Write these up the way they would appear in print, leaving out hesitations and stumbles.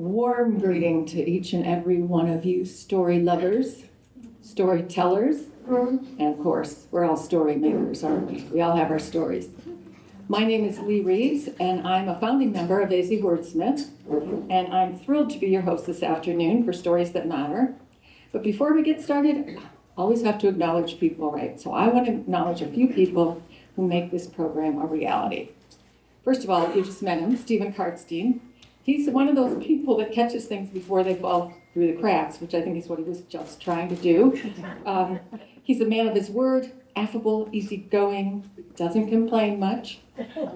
warm greeting to each and every one of you story lovers, storytellers, and of course, we're all story makers, aren't we? We all have our stories. My name is Lee Reeves, and I'm a founding member of AZ Wordsmith, and I'm thrilled to be your host this afternoon for Stories That Matter. But before we get started, I always have to acknowledge people, right? So I want to acknowledge a few people who make this program a reality. First of all, you just met him, Stephen Kartstein. He's one of those people that catches things before they fall through the cracks, which I think is what he was just trying to do. He's a man of his word, affable, easygoing, doesn't complain much.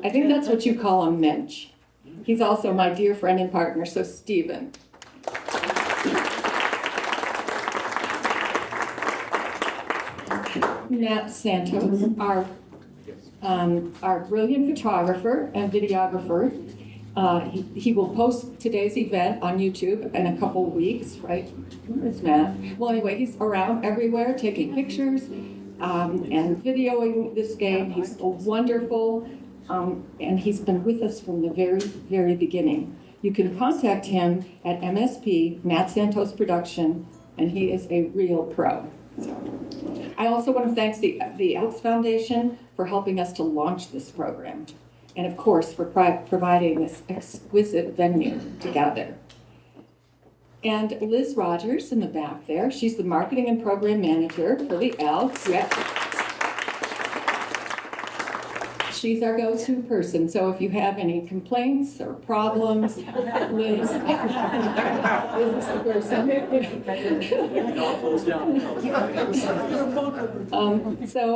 I think that's what you call a mensch. He's also my dear friend and partner, so Stephen. Matt Santos, our brilliant photographer and videographer. He will post today's event on YouTube in a couple weeks, right? Where's Matt? Well, anyway, he's around everywhere taking pictures and videoing this game. He's wonderful, and he's been with us from the very, very beginning. You can contact him at MSP, Matt Santos Production, and he is a real pro. I also want to thank the Elks Foundation for helping us to launch this program, and of course for providing this exquisite venue to gather. And Liz Rogers in the back there, she's the marketing and program manager for the Elks. Yep. She's our go-to person, so if you have any complaints or problems, Liz is the person.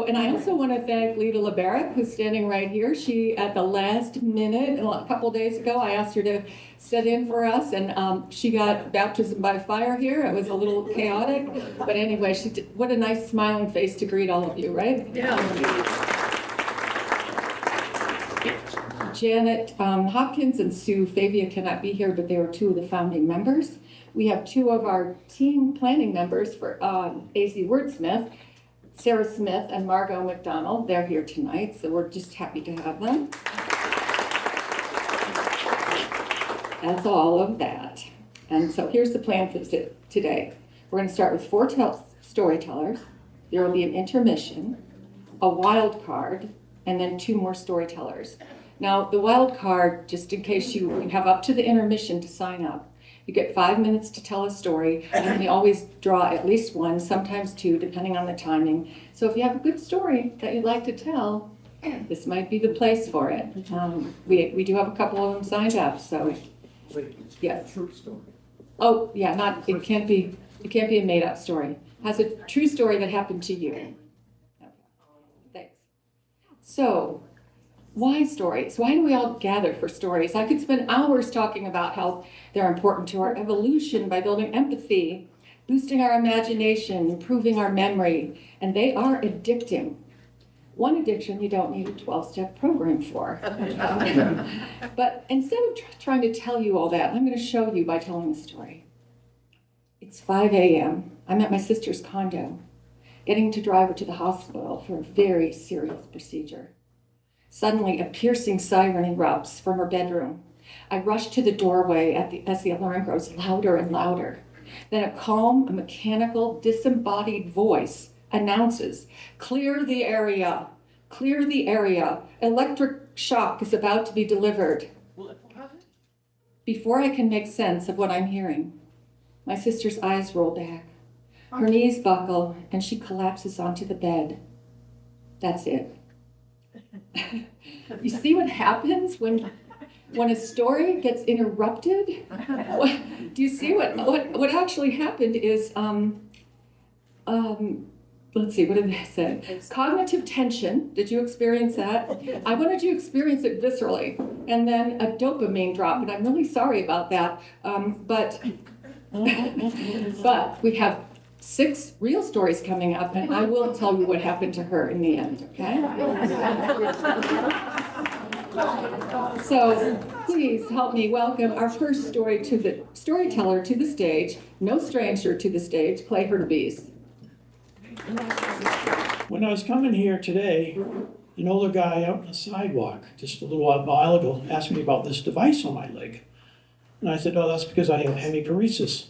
And I also want to thank Lita LeBaric, who's standing right here. She, at the last minute, a couple days ago, I asked her to sit in for us, and she got baptism by fire here. It was a little chaotic, but anyway, she did, what a nice smiling face to greet all of you, right? Yeah. Janet Hopkins and Sue Favia cannot be here, but they were two of the founding members. We have two of our team planning members for AZ Wordsmith, Sarah Smith and Margot McDonald. They're here tonight, so we're just happy to have them. That's all of that. And so here's the plan for today. We're going to start with 4 storytellers. There will be an intermission, a wild card, and then 2 more storytellers. Now, the wild card, just in case you have up to the intermission to sign up, you get 5 minutes to tell a story, and we always draw at least 1, sometimes 2, depending on the timing. So if you have a good story that you'd like to tell, this might be the place for it. We do have a couple of them signed up, so yes. True story. Oh, yeah, it can't be a made-up story. It has a true story that happened to you. Okay. Thanks. So, why stories? Why do we all gather for stories? I could spend hours talking about how they're important to our evolution by building empathy, boosting our imagination, improving our memory, and they are addicting. One addiction you don't need a 12-step program for. But instead of trying to tell you all that, I'm going to show you by telling a story. It's 5 a.m. I'm at my sister's condo, getting to drive her to the hospital for a very serious procedure. Suddenly, a piercing siren erupts from her bedroom. I rush to the doorway as the alarm grows louder and louder. Then a calm, mechanical, disembodied voice announces, "Clear the area! Clear the area! Electric shock is about to be delivered." Before I can make sense of what I'm hearing, my sister's eyes roll back. Her knees buckle, and she collapses onto the bed. That's it. You see what happens when a story gets interrupted? Do you see what actually happened is, let's see, what did they say? Cognitive tension. Did you experience that? I wanted you to experience it viscerally. And then a dopamine drop, and I'm really sorry about that. But we have 6 real stories coming up, and I will tell you what happened to her in the end, okay? So please help me welcome our first storyteller to the stage, no stranger to the stage, play Hurtubise. When I was coming here today, an older guy out on the sidewalk just a little while ago asked me about this device on my leg. And I said, oh, that's because I have hemiparesis.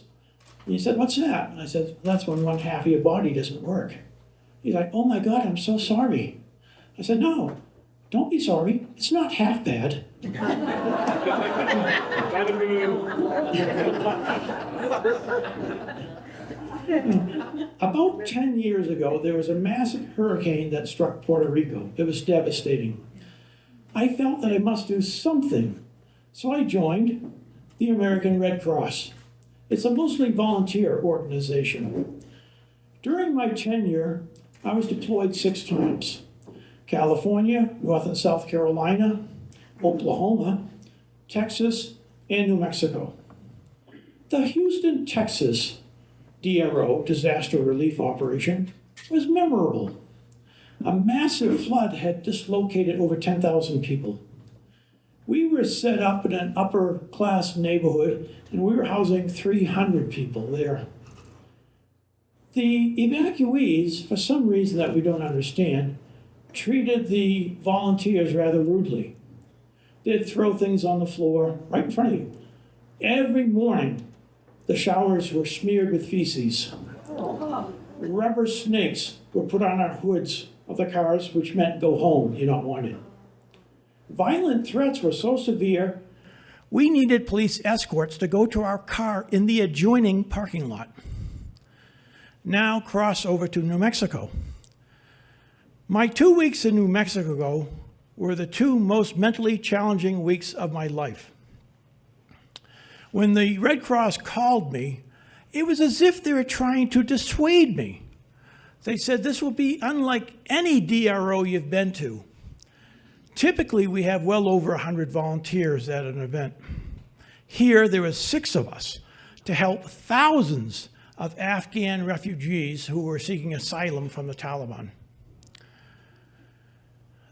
And he said, what's that? And I said, that's when one half of your body doesn't work. He's like, oh my God, I'm so sorry. I said, no, don't be sorry. It's not half bad. About 10 years ago, there was a massive hurricane that struck Puerto Rico. It was devastating. I felt that I must do something, so I joined the American Red Cross. It's a mostly volunteer organization. During my tenure, I was deployed 6 times. California, North and South Carolina, Oklahoma, Texas, and New Mexico. The Houston, Texas DRO, Disaster Relief Operation, was memorable. A massive flood had dislocated over 10,000 people. We were set up in an upper-class neighborhood, and we were housing 300 people there. The evacuees, for some reason that we don't understand, treated the volunteers rather rudely. They'd throw things on the floor right in front of you. Every morning, the showers were smeared with feces. Rubber snakes were put on our hoods of the cars, which meant go home, you're not wanted. Violent threats were so severe, we needed police escorts to go to our car in the adjoining parking lot. Now cross over to New Mexico. My 2 weeks in New Mexico were the 2 most mentally challenging weeks of my life. When the Red Cross called me, it was as if they were trying to dissuade me. They said, this will be unlike any DRO you've been to. Typically, we have well over 100 volunteers at an event. Here, there were 6 of us to help thousands of Afghan refugees who were seeking asylum from the Taliban.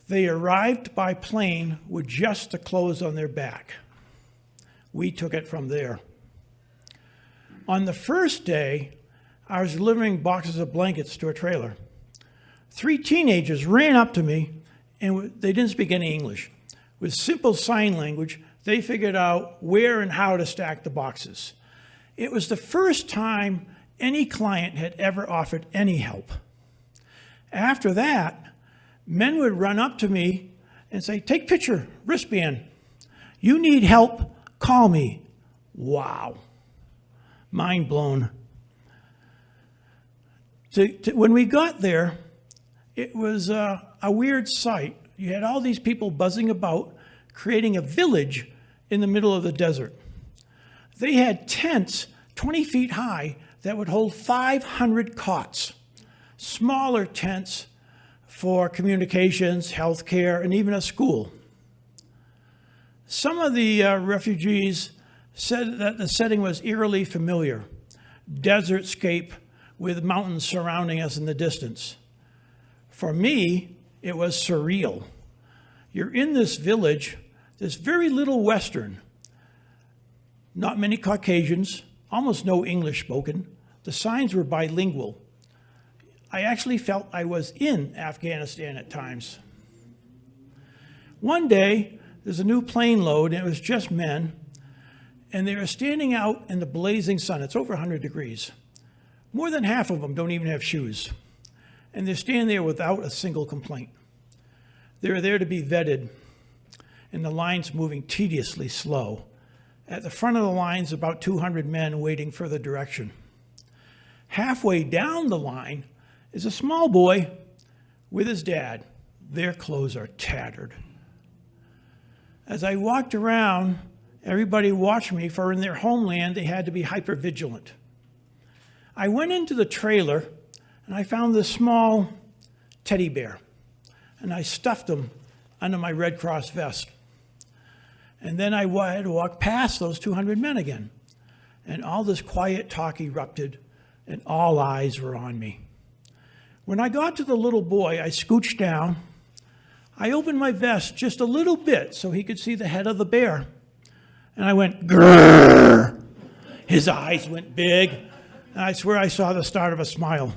They arrived by plane with just the clothes on their back. We took it from there. On the first day, I was delivering boxes of blankets to a trailer. 3 teenagers ran up to me, and they didn't speak any English. With simple sign language, they figured out where and how to stack the boxes. It was the first time any client had ever offered any help. After that, men would run up to me and say, take picture, wristband. You need help, call me. Wow. Mind blown. When we got there, it was a weird sight. You had all these people buzzing about, creating a village in the middle of the desert. They had tents 20 feet high that would hold 500 cots, smaller tents for communications, healthcare, and even a school. Some of the refugees said that the setting was eerily familiar, desertscape with mountains surrounding us in the distance. For me, it was surreal. You're in this village, there's very little Western, not many Caucasians, almost no English spoken. The signs were bilingual. I actually felt I was in Afghanistan at times. One day, there's a new plane load, and it was just men, and they were standing out in the blazing sun. It's over 100 degrees. More than half of them don't even have shoes, and they're standing there without a single complaint. They're there to be vetted, and the line's moving tediously slow. At the front of the line's about 200 men waiting for the direction. Halfway down the line is a small boy with his dad. Their clothes are tattered. As I walked around, everybody watched me, for in their homeland, they had to be hyper-vigilant. I went into the trailer, and I found this small teddy bear, and I stuffed him under my Red Cross vest. And then I had to walk past those 200 men again, and all this quiet talk erupted, and all eyes were on me. When I got to the little boy, I scooched down. I opened my vest just a little bit so he could see the head of the bear. And I went, grrr. His eyes went big, and I swear I saw the start of a smile.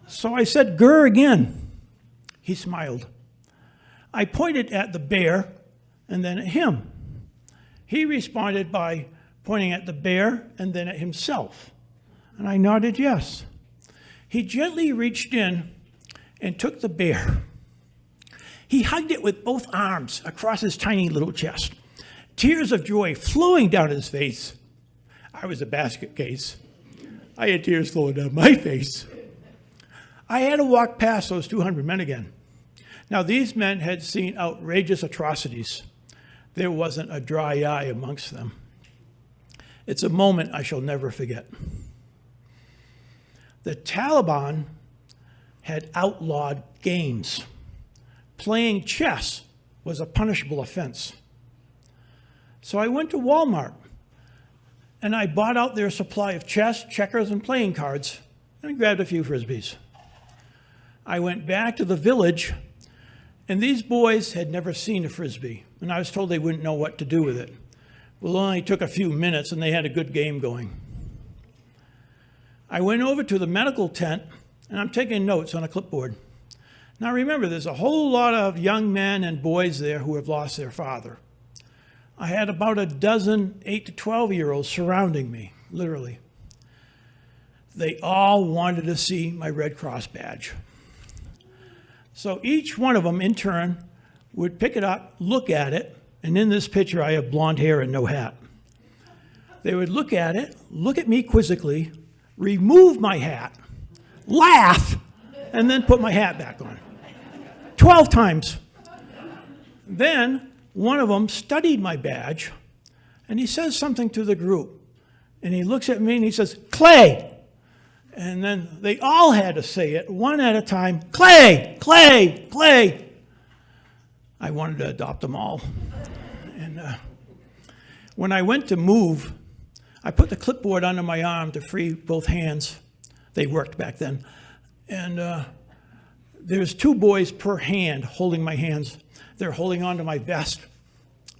So I said, grrr again. He smiled. I pointed at the bear and then at him. He responded by pointing at the bear and then at himself. And I nodded yes. He gently reached in and took the bear. He hugged it with both arms across his tiny little chest, tears of joy flowing down his face. I was a basket case. I had tears flowing down my face. I had to walk past those 200 men again. Now, these men had seen outrageous atrocities. There wasn't a dry eye amongst them. It's a moment I shall never forget. The Taliban had outlawed games. Playing chess was a punishable offense. So I went to Walmart and I bought out their supply of chess, checkers, and playing cards, and I grabbed a few Frisbees. I went back to the village, and these boys had never seen a Frisbee, and I was told they wouldn't know what to do with it. Well, it only took a few minutes, and they had a good game going. I went over to the medical tent, and I'm taking notes on a clipboard. Now remember, there's a whole lot of young men and boys there who have lost their father. I had about a dozen 8 to 12-year-olds surrounding me, literally. They all wanted to see my Red Cross badge. So each one of them, in turn, would pick it up, look at it, and in this picture I have blonde hair and no hat. They would look at it, look at me quizzically, remove my hat, laugh, and then put my hat back on. 12 times. Then one of them studied my badge, and he says something to the group. And he looks at me and he says, "Clay!" And then they all had to say it, one at a time, "Clay! Clay! Clay!" I wanted to adopt them all. And when I went to move, I put the clipboard under my arm to free both hands. They worked back then. And there's 2 boys per hand holding my hands. They're holding onto my vest,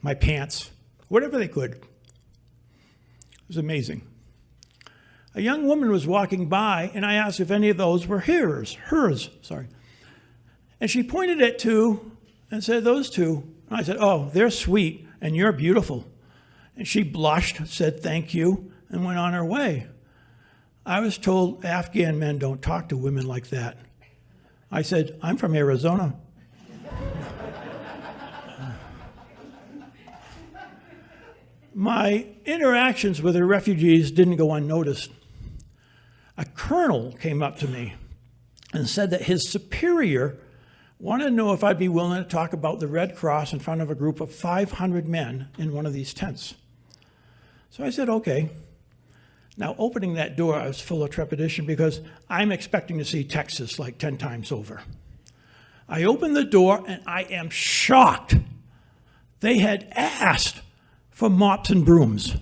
my pants, whatever they could. It was amazing. A young woman was walking by, and I asked if any of those were hers. And she pointed at 2 and said, "Those 2." And I said, "Oh, they're sweet, and you're beautiful." And she blushed, said thank you, and went on her way. I was told Afghan men don't talk to women like that. I said, "I'm from Arizona." My interactions with the refugees didn't go unnoticed. A colonel came up to me and said that his superior wanted to know if I'd be willing to talk about the Red Cross in front of a group of 500 men in one of these tents. So I said, okay. Now, opening that door, I was full of trepidation because I'm expecting to see Texas like 10 times over. I opened the door and I am shocked. They had asked for mops and brooms.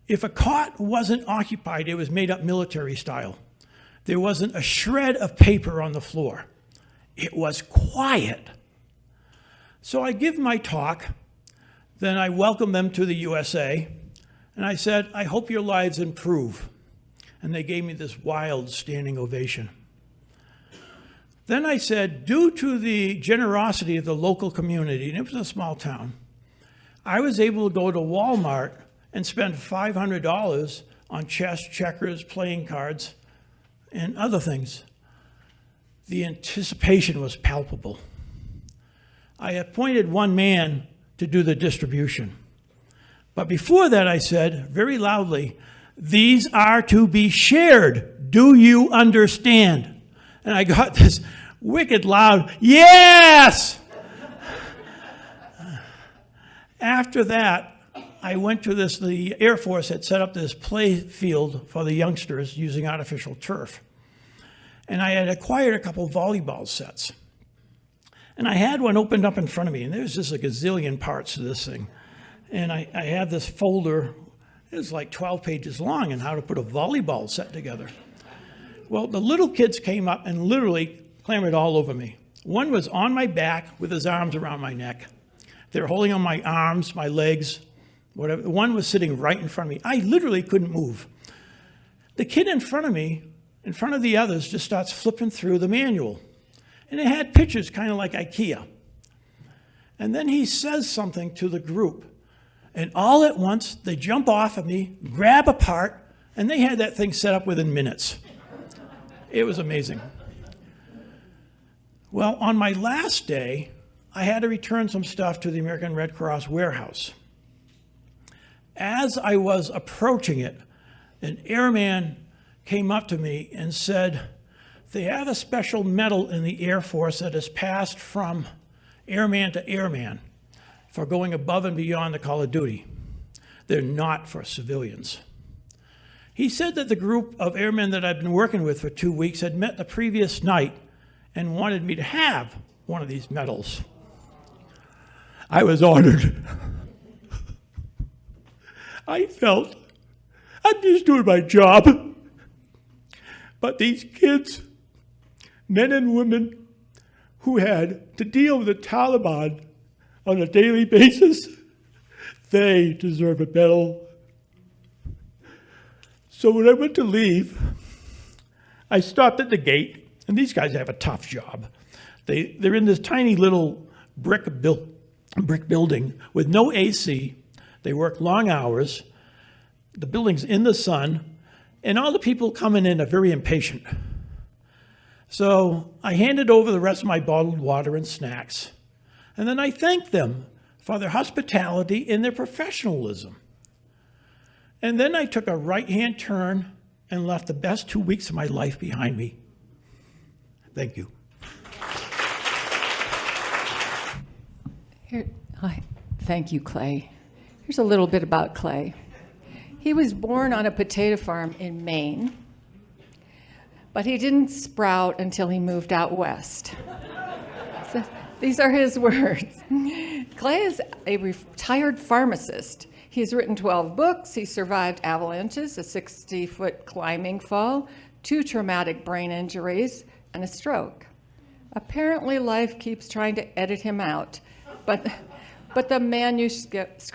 If a cot wasn't occupied, it was made up military style. There wasn't a shred of paper on the floor. It was quiet. So I give my talk, then I welcome them to the USA, and I said, "I hope your lives improve." And they gave me this wild standing ovation. Then I said, due to the generosity of the local community, and it was a small town, I was able to go to Walmart and spend $500 on chess, checkers, playing cards, and other things. The anticipation was palpable. I appointed one man to do the distribution. But before that, I said very loudly, "These are to be shared. Do you understand?" And I got this wicked loud, "Yes!" After that, I went to the Air Force had set up this play field for the youngsters using artificial turf. And I had acquired a couple volleyball sets. And I had one opened up in front of me, and there was just a gazillion parts to this thing. And I had this folder, it was like 12 pages long, on how to put a volleyball set together. Well, the little kids came up and literally clambered all over me. One was on my back with his arms around my neck. They were holding on my arms, my legs, whatever. One was sitting right in front of me. I literally couldn't move. The kid in front of me, in front of the others, just starts flipping through the manual. And it had pictures kind of like IKEA. And then he says something to the group. And all at once, they jump off of me, grab a part, and they had that thing set up within minutes. It was amazing. Well, on my last day, I had to return some stuff to the American Red Cross warehouse. As I was approaching it, an airman came up to me and said, they have a special medal in the Air Force that is passed from airman to airman for going above and beyond the call of duty. They're not for civilians. He said that the group of airmen that I'd been working with for 2 weeks had met the previous night and wanted me to have one of these medals. I was honored. I felt I'm just doing my job. But these kids, men and women who had to deal with the Taliban on a daily basis, they deserve a medal. So when I went to leave, I stopped at the gate, and these guys have a tough job. They're in this tiny little brick building with no AC. They work long hours. The building's in the sun, and all the people coming in are very impatient. So I handed over the rest of my bottled water and snacks, and then I thanked them for their hospitality and their professionalism. And then I took a right-hand turn and left the best 2 weeks of my life behind me. Thank you. Hi. Thank you, Clay. Here's a little bit about Clay. He was born on a potato farm in Maine, but he didn't sprout until he moved out west. So these are his words. Clay is a retired pharmacist. He's written 12 books. He survived avalanches, a 60-foot climbing fall, 2 traumatic brain injuries, and a stroke. Apparently, life keeps trying to edit him out, but the manuscript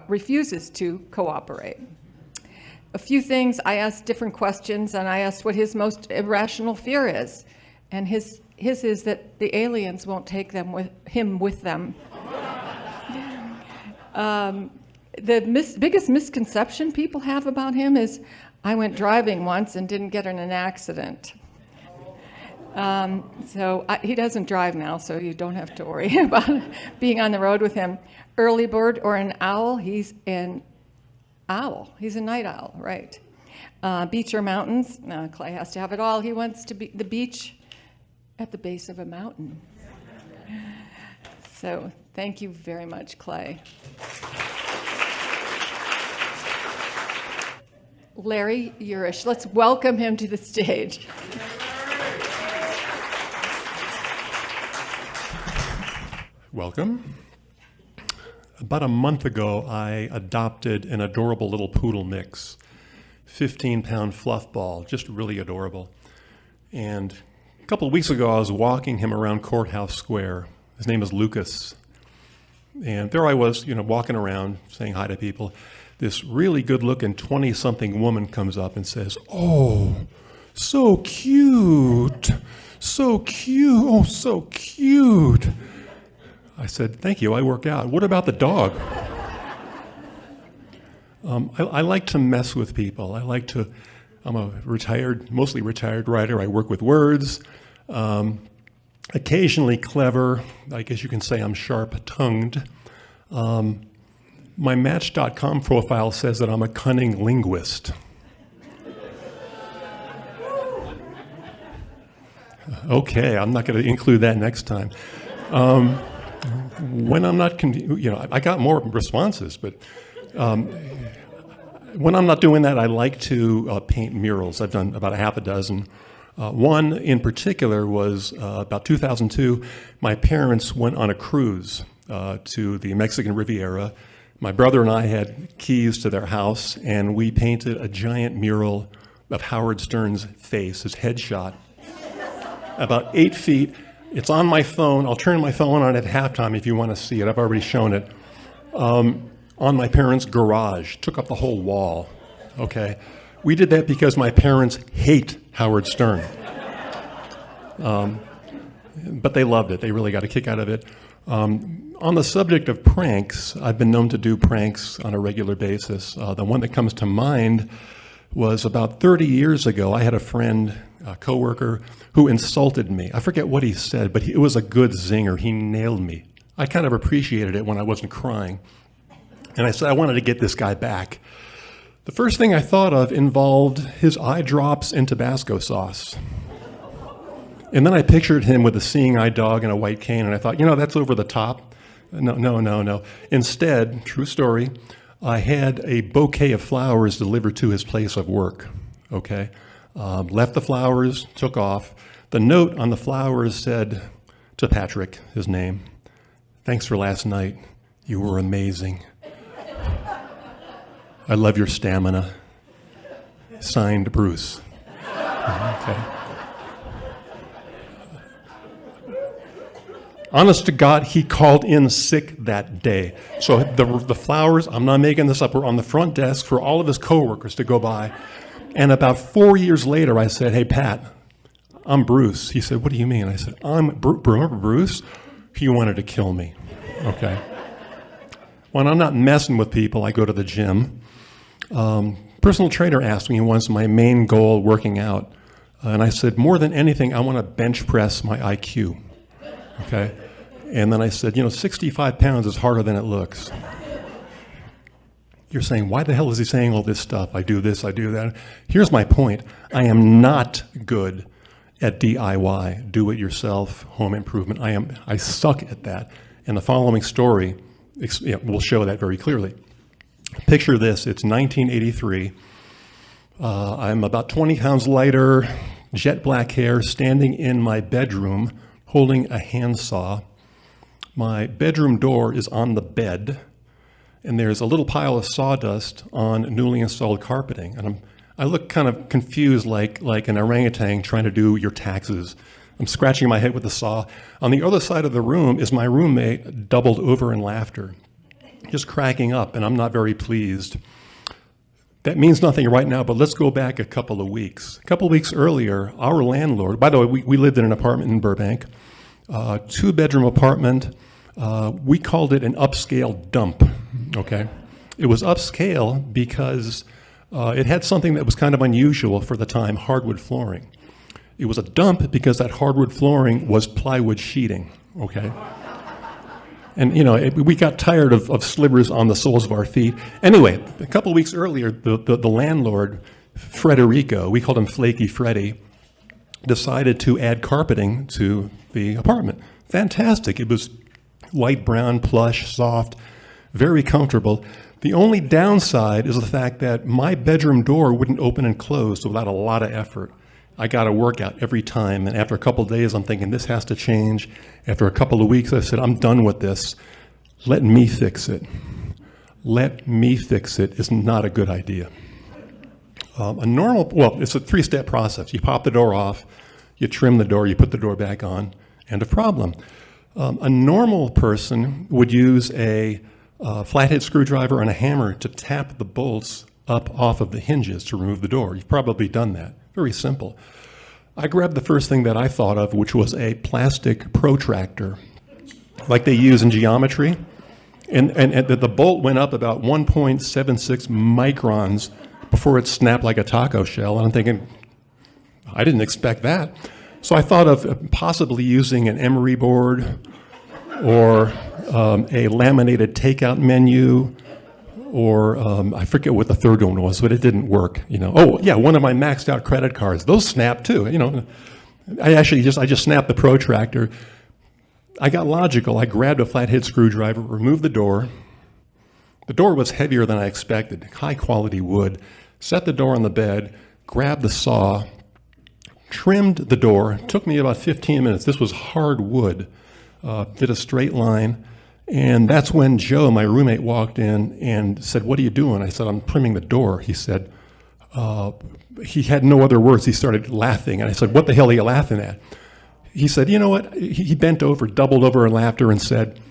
refuses to cooperate. A few things, I asked different questions, and I asked what his most irrational fear is, and his is that the aliens won't take him with them. The biggest misconception people have about him is, I went driving once and didn't get in an accident. He doesn't drive now, so you don't have to worry about being on the road with him. Early bird or an owl? He's an owl. He's a night owl, right. Beach or mountains? No, Clay has to have it all. He wants to be the beach at the base of a mountain. So thank you very much, Clay. Larry Urish, let's welcome him to the stage. Welcome. About a month ago, I adopted an adorable little poodle mix, 15-pound fluff ball, just really adorable. And a couple of weeks ago, I was walking him around Courthouse Square. His name is Lucas. And there I was, walking around, saying hi to people. This really good-looking 20-something woman comes up and says, "Oh, so cute, so cute, oh, so cute." I said, "Thank you, I work out. What about the dog?" I like to mess with people. I'm a mostly retired writer. I work with words, occasionally clever. I guess you can say I'm sharp-tongued. My Match.com profile says that I'm a cunning linguist. Okay, I'm not going to include that next time. When I'm not, I got more responses, but when I'm not doing that, I like to paint murals. I've done about a half a dozen. One in particular was about 2002. My parents went on a cruise to the Mexican Riviera. My brother and I had keys to their house, and we painted a giant mural of Howard Stern's face, his headshot, about 8 feet. It's on my phone. I'll turn my phone on at halftime if you want to see it. I've already shown it. On my parents' garage. Took up the whole wall. Okay? We did that because my parents hate Howard Stern. But they loved it. They really got a kick out of it. On the subject of pranks, I've been known to do pranks on a regular basis. The one that comes to mind was about 30 years ago. I had a friend, a coworker, who insulted me. I forget what he said, but it was a good zinger. He nailed me. I kind of appreciated it when I wasn't crying. And I said I wanted to get this guy back. The first thing I thought of involved his eye drops and Tabasco sauce. And then I pictured him with a seeing eye dog and a white cane, and I thought, that's over the top. No. Instead, true story, I had a bouquet of flowers delivered to his place of work, okay? Left the flowers, took off. The note on the flowers said to Patrick, his name, "Thanks for last night. You were amazing. I love your stamina. Signed, Bruce." Okay. Honest to God, he called in sick that day. So the flowers, I'm not making this up, were on the front desk for all of his coworkers to go by. And about 4 years later, I said, "Hey, Pat, I'm Bruce." He said, "What do you mean?" I said, remember Bruce? He wanted to kill me, okay? When I'm not messing with people, I go to the gym. Personal trainer asked me once my main goal working out. And I said, more than anything, I want to bench press my IQ, okay? And then I said, 65 pounds is harder than it looks. You're saying, why the hell is he saying all this stuff? I do this, I do that. Here's my point. I am not good at DIY, do-it-yourself, home improvement. I suck at that. And the following story will show that very clearly. Picture this, it's 1983. I'm about 20 pounds lighter, jet black hair, standing in my bedroom, holding a handsaw. My bedroom door is on the bed, and there's a little pile of sawdust on newly installed carpeting. And I look kind of confused like an orangutan trying to do your taxes. I'm scratching my head with the saw. On the other side of the room is my roommate, doubled over in laughter, just cracking up, and I'm not very pleased. That means nothing right now, but let's go back a couple of weeks. A couple of weeks earlier, our landlord, by the way, we lived in an apartment in Burbank, 2-bedroom apartment. We called it an upscale dump, okay? It was upscale because it had something that was kind of unusual for the time, hardwood flooring. It was a dump because that hardwood flooring was plywood sheeting, okay? And, we got tired of slivers on the soles of our feet. Anyway, a couple of weeks earlier, the landlord, Frederico, we called him Flaky Freddy, decided to add carpeting to the apartment. Fantastic. It was light brown, plush, soft, very comfortable. The only downside is the fact that my bedroom door wouldn't open and close without a lot of effort. I got a workout every time, and after a couple of days, I'm thinking, this has to change. After a couple of weeks, I said, I'm done with this. Let me fix it. Let me fix it is not a good idea. It's a 3-step process. You pop the door off, you trim the door, you put the door back on, end of problem. A normal person would use a flathead screwdriver and a hammer to tap the bolts up off of the hinges to remove the door. You've probably done that. Very simple. I grabbed the first thing that I thought of, which was a plastic protractor, like they use in geometry. And the bolt went up about 1.76 microns before it snapped like a taco shell. And I'm thinking, I didn't expect that. So I thought of possibly using an emery board or a laminated takeout menu, or I forget what the third one was, but it didn't work. Oh yeah, one of my maxed out credit cards. Those snapped too. I just snapped the protractor. I got logical. I grabbed a flathead screwdriver, removed the door. The door was heavier than I expected, high quality wood. Set the door on the bed, grabbed the saw, trimmed the door. Took me about 15 minutes. This was hard wood. Did a straight line. And that's when Joe, my roommate, walked in and said, "What are you doing?" I said, "I'm trimming the door." He said, he had no other words. He started laughing. And I said, "What the hell are you laughing at?" He said, "You know what?" He bent over, doubled over in laughter and said,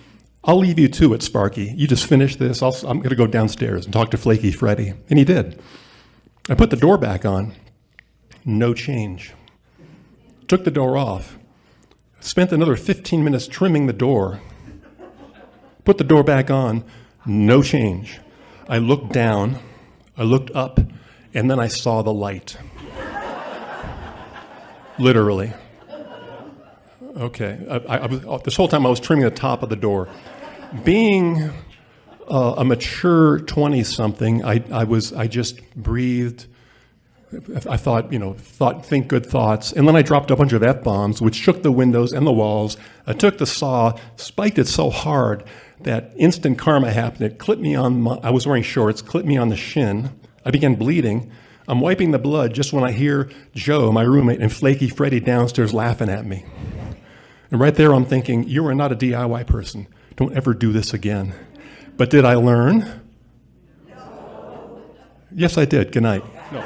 "I'll leave you to it, Sparky. You just finish this. I'm going to go downstairs and talk to Flaky Freddy." And he did. I put the door back on. No change. Took the door off. Spent another 15 minutes trimming the door. Put the door back on, no change. I looked down, I looked up, and then I saw the light. Literally. Okay, this whole time I was trimming the top of the door. Being a mature 20-something, I just breathed. I thought, think good thoughts. And then I dropped a bunch of F-bombs, which shook the windows and the walls. I took the saw, spiked it so hard that instant karma happened. It clipped me I was wearing shorts, clipped me on the shin. I began bleeding. I'm wiping the blood just when I hear Joe, my roommate, and Flaky Freddy downstairs laughing at me. And right there I'm thinking, you are not a DIY person. Don't ever do this again. But did I learn? No. Yes, I did. Good night. No.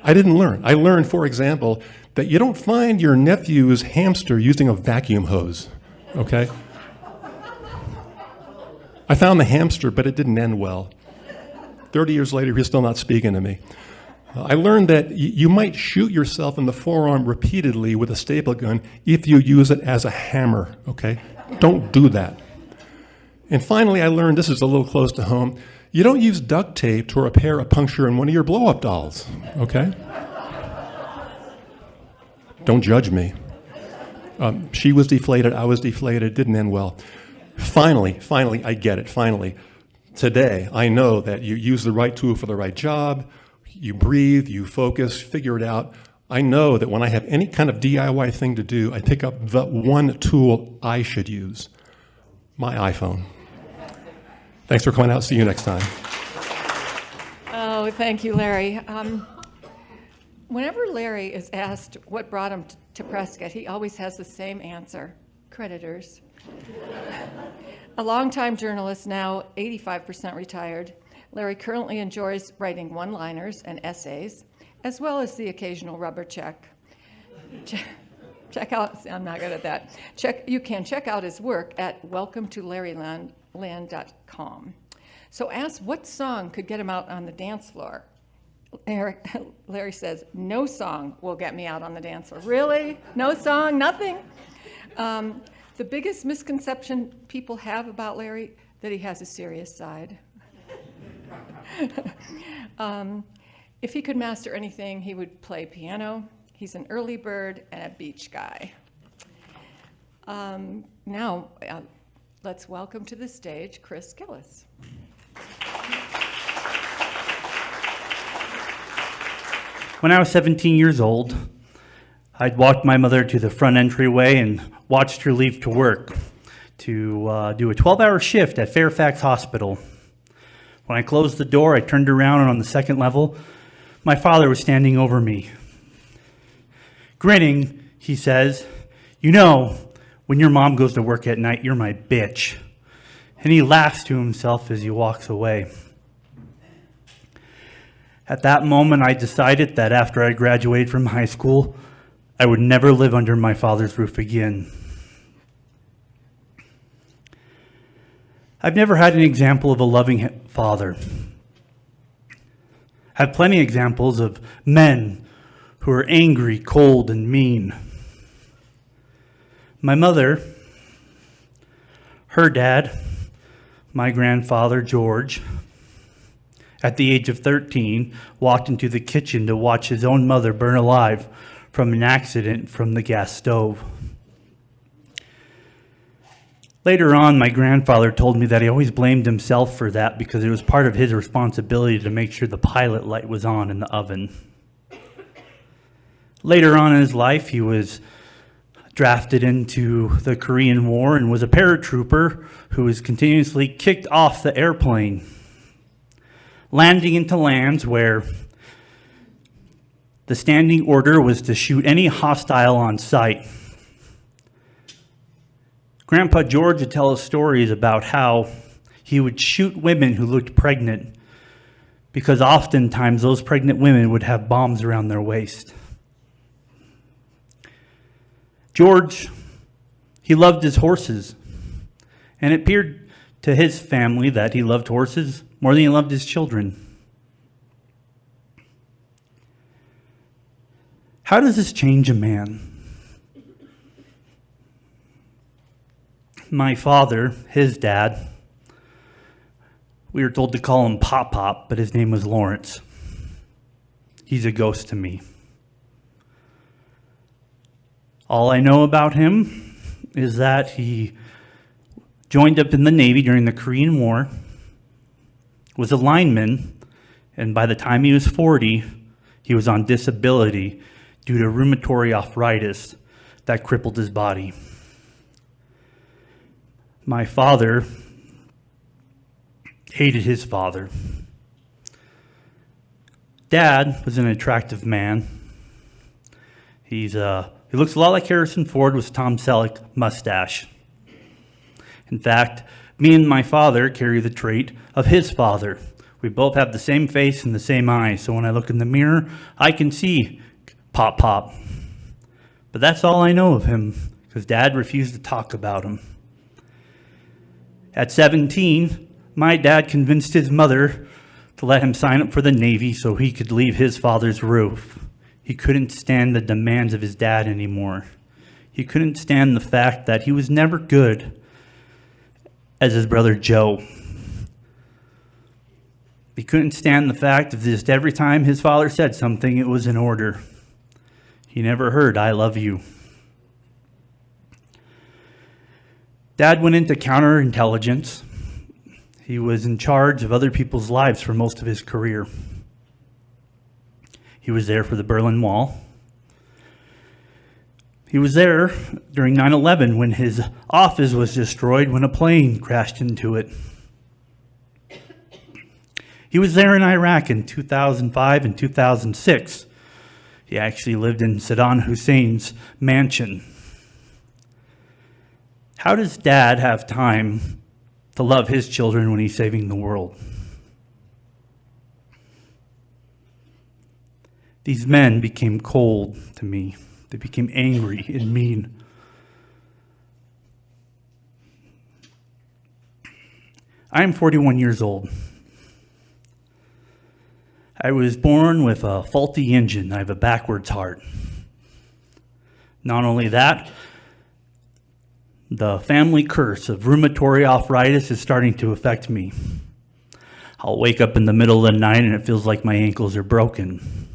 I didn't learn. I learned, for example, that you don't find your nephew's hamster using a vacuum hose, okay? I found the hamster, but it didn't end well. 30 years later, he's still not speaking to me. I learned that you might shoot yourself in the forearm repeatedly with a staple gun if you use it as a hammer, okay? Don't do that. And finally, I learned, this is a little close to home, you don't use duct tape to repair a puncture in one of your blow-up dolls, okay? Don't judge me. She was deflated, I was deflated, it didn't end well. Finally, I get it, finally. Today, I know that you use the right tool for the right job, you breathe, you focus, figure it out. I know that when I have any kind of DIY thing to do, I pick up the one tool I should use, my iPhone. Thanks for coming out. See you next time. Oh, thank you, Larry. Whenever Larry is asked what brought him to Prescott, he always has the same answer: creditors. A longtime journalist, now 85% retired, Larry currently enjoys writing one-liners and essays, as well as the occasional rubber check. Check out, I'm not good at that. You can check out his work at welcometolarryland.com. So ask what song could get him out on the dance floor. Larry says, no song will get me out on the dance floor. Really? No song? Nothing? The biggest misconception people have about Larry, that he has a serious side. If he could master anything, he would play piano. He's an early bird and a beach guy. Now, let's welcome to the stage Chris Gillis. When I was 17 years old, I'd walked my mother to the front entryway and watched her leave to work to do a 12-hour shift at Fairfax Hospital. When I closed the door, I turned around, and on the second level, my father was standing over me. Grinning, he says, "You know, when your mom goes to work at night, you're my bitch." And he laughs to himself as he walks away. At that moment, I decided that after I graduated from high school, I would never live under my father's roof again. I've never had an example of a loving father. I have plenty of examples of men who are angry, cold, and mean. My mother, her dad, my grandfather, George, at the age of 13, walked into the kitchen to watch his own mother burn alive from an accident from the gas stove. Later on, my grandfather told me that he always blamed himself for that because it was part of his responsibility to make sure the pilot light was on in the oven. Later on in his life, he was drafted into the Korean War and was a paratrooper who was continuously kicked off the airplane, landing into lands where the standing order was to shoot any hostile on sight. Grandpa George would tell us stories about how he would shoot women who looked pregnant because oftentimes those pregnant women would have bombs around their waist. George, he loved his horses, and it appeared to his family that he loved horses more than he loved his children. How does this change a man? My father, his dad, we were told to call him Pop Pop, but his name was Lawrence. He's a ghost to me. All I know about him is that he joined up in the Navy during the Korean War, was a lineman, and by the time he was 40, he was on disability due to rheumatoid arthritis that crippled his body. My father hated his father. Dad was an attractive man. He looks a lot like Harrison Ford with Tom Selleck mustache. In fact, me and my father carry the trait of his father. We both have the same face and the same eyes, so when I look in the mirror, I can see Pop Pop. But that's all I know of him, because Dad refused to talk about him. At 17, my dad convinced his mother to let him sign up for the Navy so he could leave his father's roof. He couldn't stand the demands of his dad anymore. He couldn't stand the fact that he was never good as his brother Joe. He couldn't stand the fact of just every time his father said something, it was in order. He never heard, "I love you." Dad went into counterintelligence. He was in charge of other people's lives for most of his career. He was there for the Berlin Wall. He was there during 9/11 when his office was destroyed when a plane crashed into it. He was there in Iraq in 2005 and 2006. He actually lived in Saddam Hussein's mansion. How does Dad have time to love his children when he's saving the world? These men became cold to me. They became angry and mean. I am 41 years old. I was born with a faulty engine. I have a backwards heart. Not only that, the family curse of rheumatoid arthritis is starting to affect me. I'll wake up in the middle of the night and it feels like my ankles are broken.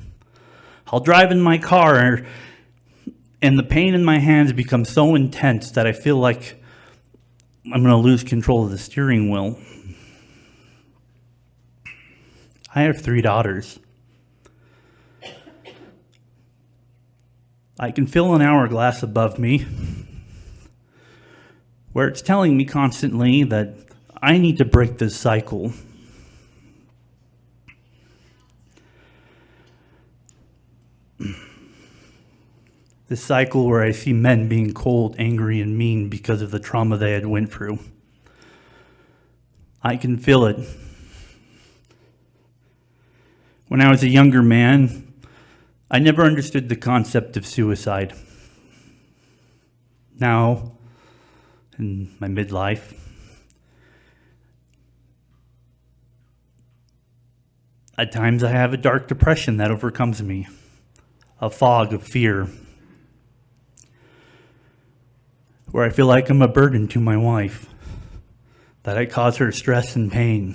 I'll drive in my car and the pain in my hands becomes so intense that I feel like I'm going to lose control of the steering wheel. I have 3 daughters. I can feel an hourglass above me where it's telling me constantly that I need to break this cycle. This cycle where I see men being cold, angry, and mean because of the trauma they had went through. I can feel it. When I was a younger man, I never understood the concept of suicide. Now, in my midlife, at times I have a dark depression that overcomes me, a fog of fear, where I feel like I'm a burden to my wife, that I cause her stress and pain,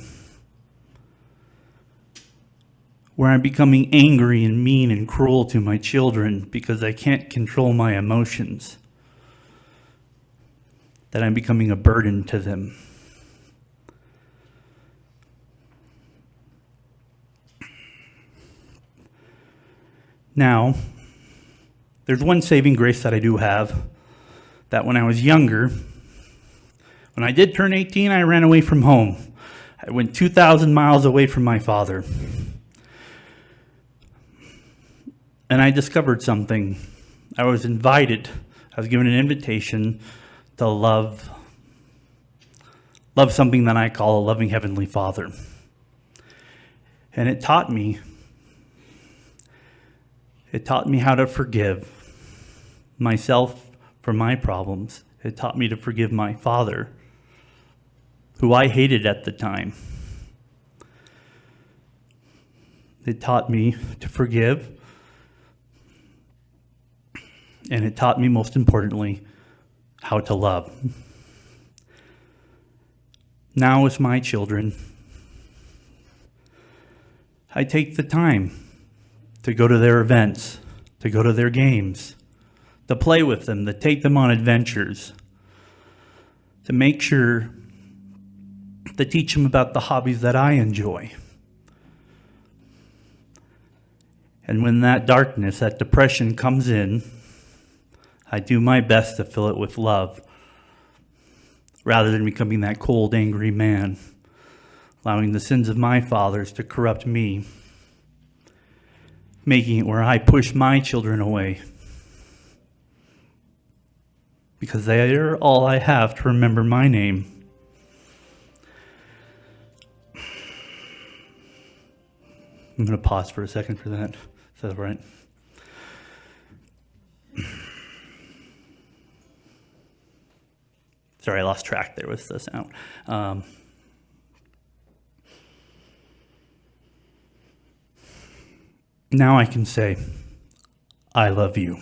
where I'm becoming angry and mean and cruel to my children because I can't control my emotions, that I'm becoming a burden to them. Now, there's one saving grace that I do have, that when I was younger, when I did turn 18, I ran away from home. I went 2,000 miles away from my father. And I discovered something. I was invited, I was given an invitation to love something that I call a loving Heavenly Father. And it taught me how to forgive myself for my problems. It taught me to forgive my father, who I hated at the time. It taught me to forgive. And it taught me, most importantly, how to love. now with my children, I take the time to go to their events, to go to their games, to play with them, to take them on adventures, to make sure to teach them about the hobbies that I enjoy. And when that darkness, that depression comes in, I do my best to fill it with love, rather than becoming that cold, angry man, allowing the sins of my fathers to corrupt me, making it where I push my children away, because they are all I have to remember my name. I'm going to pause for a second for that. Is that all right? Sorry, I lost track there with the sound. Now I can say, I love you.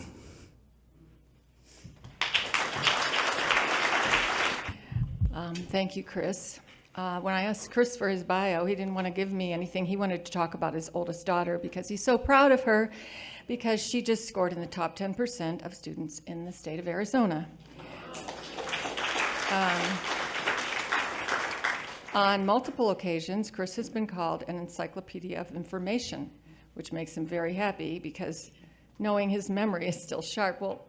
Thank you, Chris. When I asked Chris for his bio, he didn't want to give me anything. He wanted to talk about his oldest daughter because he's so proud of her because she just scored in the top 10% of students in the state of Arizona. On multiple occasions, Chris has been called an encyclopedia of information, which makes him very happy because knowing his memory is still sharp. Well,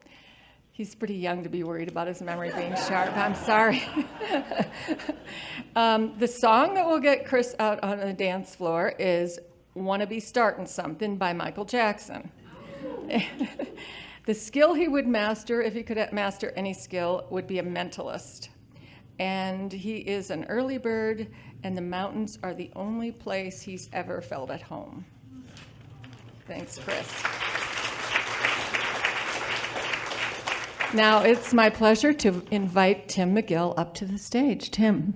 he's pretty young to be worried about his memory being sharp. I'm sorry. The song that will get Chris out on the dance floor is "Wanna Be Startin' Something" by Michael Jackson. The skill he would master, if he could master any skill, would be a mentalist. And he is an early bird, and the mountains are the only place he's ever felt at home. Thanks, Chris. Now it's my pleasure to invite Tim Magill up to the stage. Tim.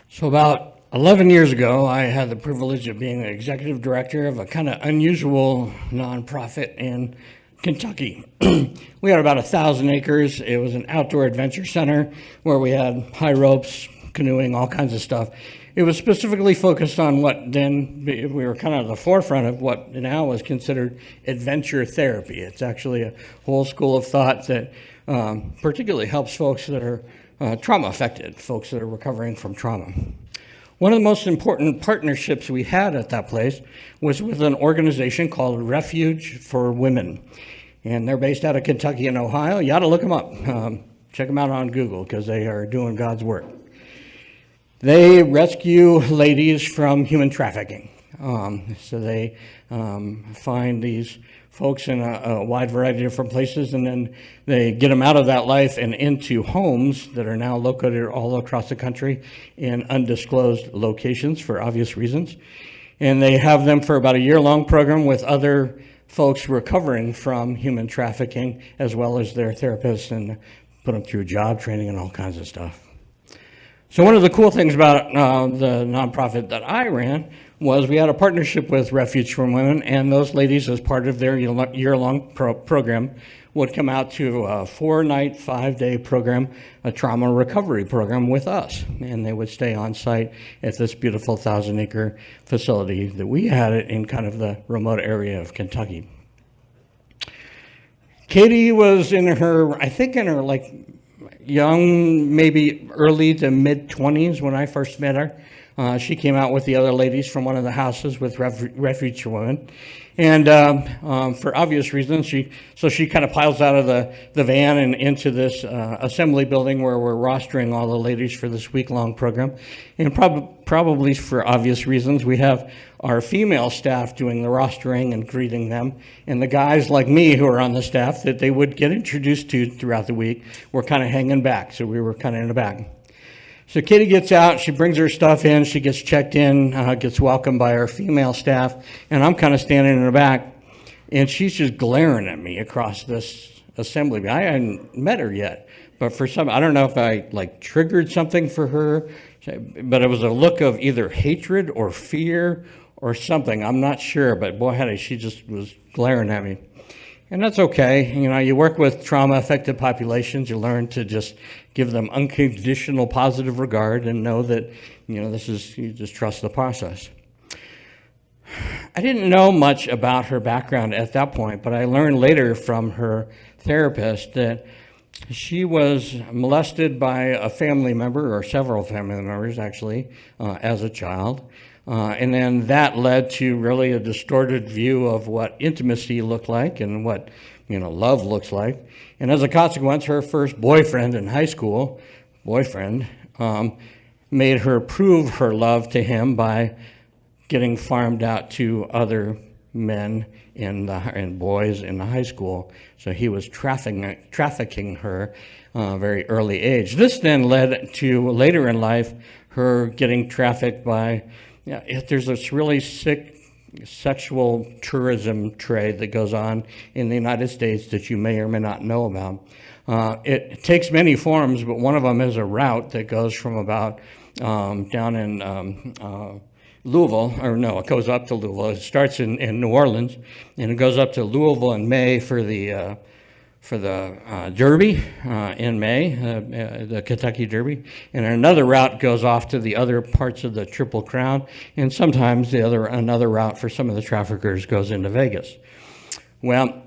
So about 11 years ago, I had the privilege of being the executive director of a kind of unusual nonprofit in Kentucky. We had about 1,000 acres. It was an outdoor adventure center where we had high ropes, canoeing, all kinds of stuff. It was specifically focused on what then, we were kind of at the forefront of what now is considered adventure therapy. It's actually a whole school of thought that particularly helps folks that are trauma affected, folks that are recovering from trauma. One of the most important partnerships we had at that place was with an organization called Refuge for Women. And they're based out of Kentucky and Ohio. You ought to look them up. Check them out on Google because they are doing God's work. They rescue ladies from human trafficking. So they find these folks in a wide variety of different places, and then they get them out of that life and into homes that are now located all across the country in undisclosed locations for obvious reasons. And they have them for about a year-long program with other folks recovering from human trafficking, as well as their therapists, and put them through job training and all kinds of stuff. So one of the cool things about the nonprofit that I ran was we had a partnership with Refuge for Women, and those ladies, as part of their year-long program, would come out to a 4-night, 5-day program, a trauma recovery program with us. And they would stay on site at this beautiful 1,000-acre facility that we had it in kind of the remote area of Kentucky. Katie was in her, I think in her like young, maybe early to mid-20s when I first met her. She came out with the other ladies from one of the houses with Refuge for Women. And for obvious reasons, she kind of piles out of the van and into this assembly building where we're rostering all the ladies for this week-long program. And probably for obvious reasons, we have our female staff doing the rostering and greeting them. And the guys like me who are on the staff that they would get introduced to throughout the week were kind of hanging back. So we were kind of in the back. So Katie gets out, she brings her stuff in, she gets checked in, gets welcomed by our female staff, and I'm kind of standing in the back, and she's just glaring at me across this assembly. I hadn't met her yet, but for some, I don't know if I like triggered something for her, but it was a look of either hatred or fear or something. I'm not sure, but boy, she just was glaring at me. And that's okay. You know, you work with trauma-affected populations, you learn to just give them unconditional positive regard and know that, you know, you just trust the process. I didn't know much about her background at that point, but I learned later from her therapist that she was molested by a family member, or several family members actually, as a child. And then that led to really a distorted view of what intimacy looked like and what, you know, love looks like. And as a consequence, her first boyfriend in high school, made her prove her love to him by getting farmed out to other men and boys in the high school. So he was trafficking her very early age. This then led to later in life her getting trafficked by, there's this really sick sexual tourism trade that goes on in the United States that you may or may not know about. It takes many forms, but one of them is a route that goes from about down in Louisville, or no, it goes up to Louisville. It starts in New Orleans, and it goes up to Louisville in May for the Derby in May, the Kentucky Derby. And another route goes off to the other parts of the Triple Crown, and sometimes another route for some of the traffickers goes into Vegas. Well,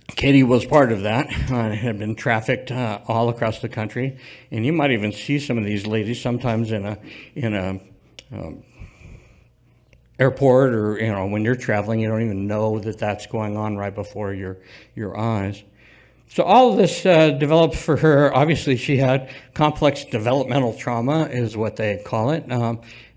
Katie was part of that, had been trafficked all across the country, and you might even see some of these ladies sometimes in a airport, or, you know, when you're traveling, you don't even know that that's going on right before your eyes. So all of this developed for her. Obviously, she had complex developmental trauma, is what they call it,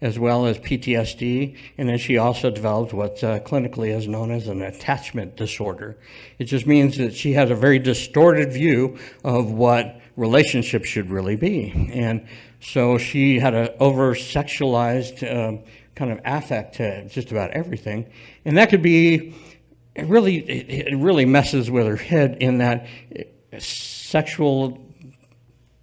as well as PTSD. And then she also developed what clinically is known as an attachment disorder. It just means that she has a very distorted view of what relationships should really be. And so she had an over-sexualized kind of affect to just about everything. And that could be, it really messes with her head, in that sexual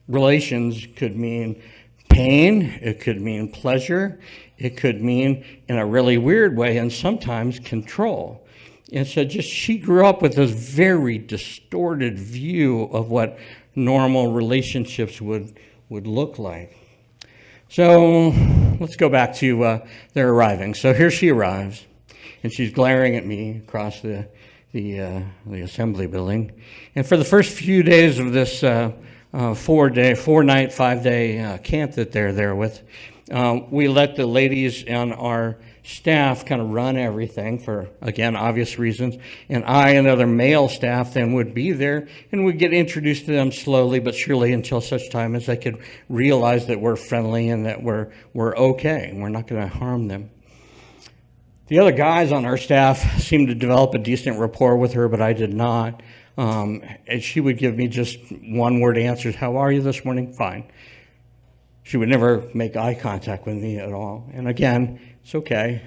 relations could mean pain, it could mean pleasure, it could mean, in a really weird way, and sometimes control. And so she grew up with this very distorted view of what normal relationships would look like. So let's go back to their arriving. So here she arrives, and she's glaring at me across the assembly building. And for the first few days of this 4-night, 5-day camp that they're there with, we let the ladies on our staff kind of run everything for, again, obvious reasons. And I and other male staff then would be there, and we'd get introduced to them slowly but surely until such time as they could realize that we're friendly and that we're okay and we're not going to harm them. The other guys on our staff seemed to develop a decent rapport with her, but I did not. And she would give me just one-word answers. How are you this morning? Fine. She would never make eye contact with me at all. And again, it's okay.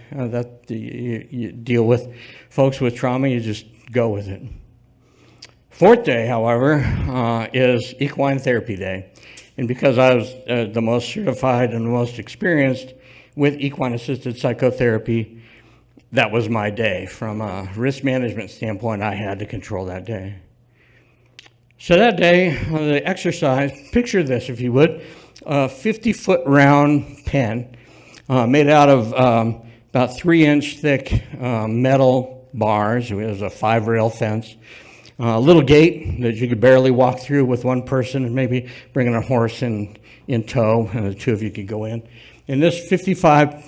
You deal with folks with trauma, you just go with it. 4th day, however, is equine therapy day. And because I was the most certified and the most experienced with equine-assisted psychotherapy, that was my day. From a risk management standpoint, I had to control that day. So that day, the exercise, picture this if you would, a 50-foot round pen made out of about 3-inch thick metal bars. It was a 5-rail fence. A little gate that you could barely walk through with one person, and maybe bringing a horse in tow, and the two of you could go in. And this 55,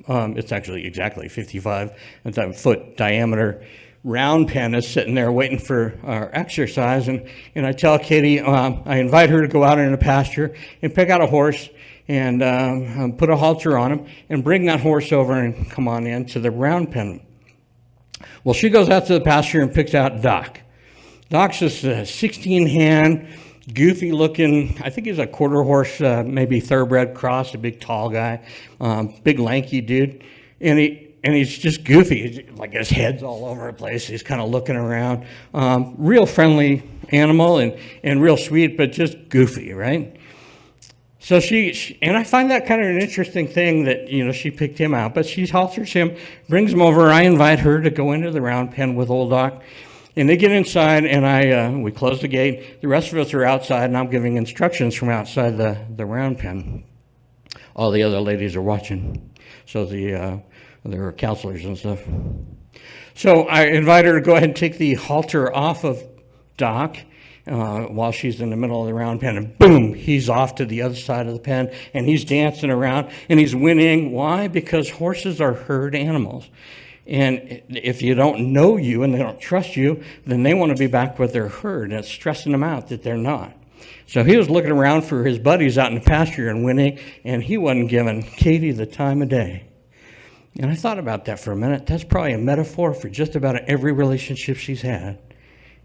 it's actually exactly 55-foot diameter round pen is sitting there waiting for our exercise. And I tell Katie, I invite her to go out in the pasture and pick out a horse and put a halter on him and bring that horse over and come on in to the round pen. Well, she goes out to the pasture and picks out Doc. Doc's just a 16-hand, goofy-looking, I think he's a quarter horse, maybe thoroughbred cross, a big tall guy, big lanky dude. And he's just goofy, like his head's all over the place. He's kind of looking around. Real friendly animal and real sweet, but just goofy, right? So and I find that kind of an interesting thing that, she picked him out, but she halters him, brings him over. I invite her to go into the round pen with old Doc, and they get inside, and we close the gate. The rest of us are outside, and I'm giving instructions from outside the round pen. All the other ladies are watching, so there are counselors and stuff. So I invite her to go ahead and take the halter off of Doc, while she's in the middle of the round pen, and boom, he's off to the other side of the pen, and he's dancing around, and he's winning. Why? Because horses are herd animals. And if you don't know you and they don't trust you, then they want to be back with their herd, and it's stressing them out that they're not. So he was looking around for his buddies out in the pasture and winning, and he wasn't giving Katie the time of day. And I thought about that for a minute. That's probably a metaphor for just about every relationship she's had.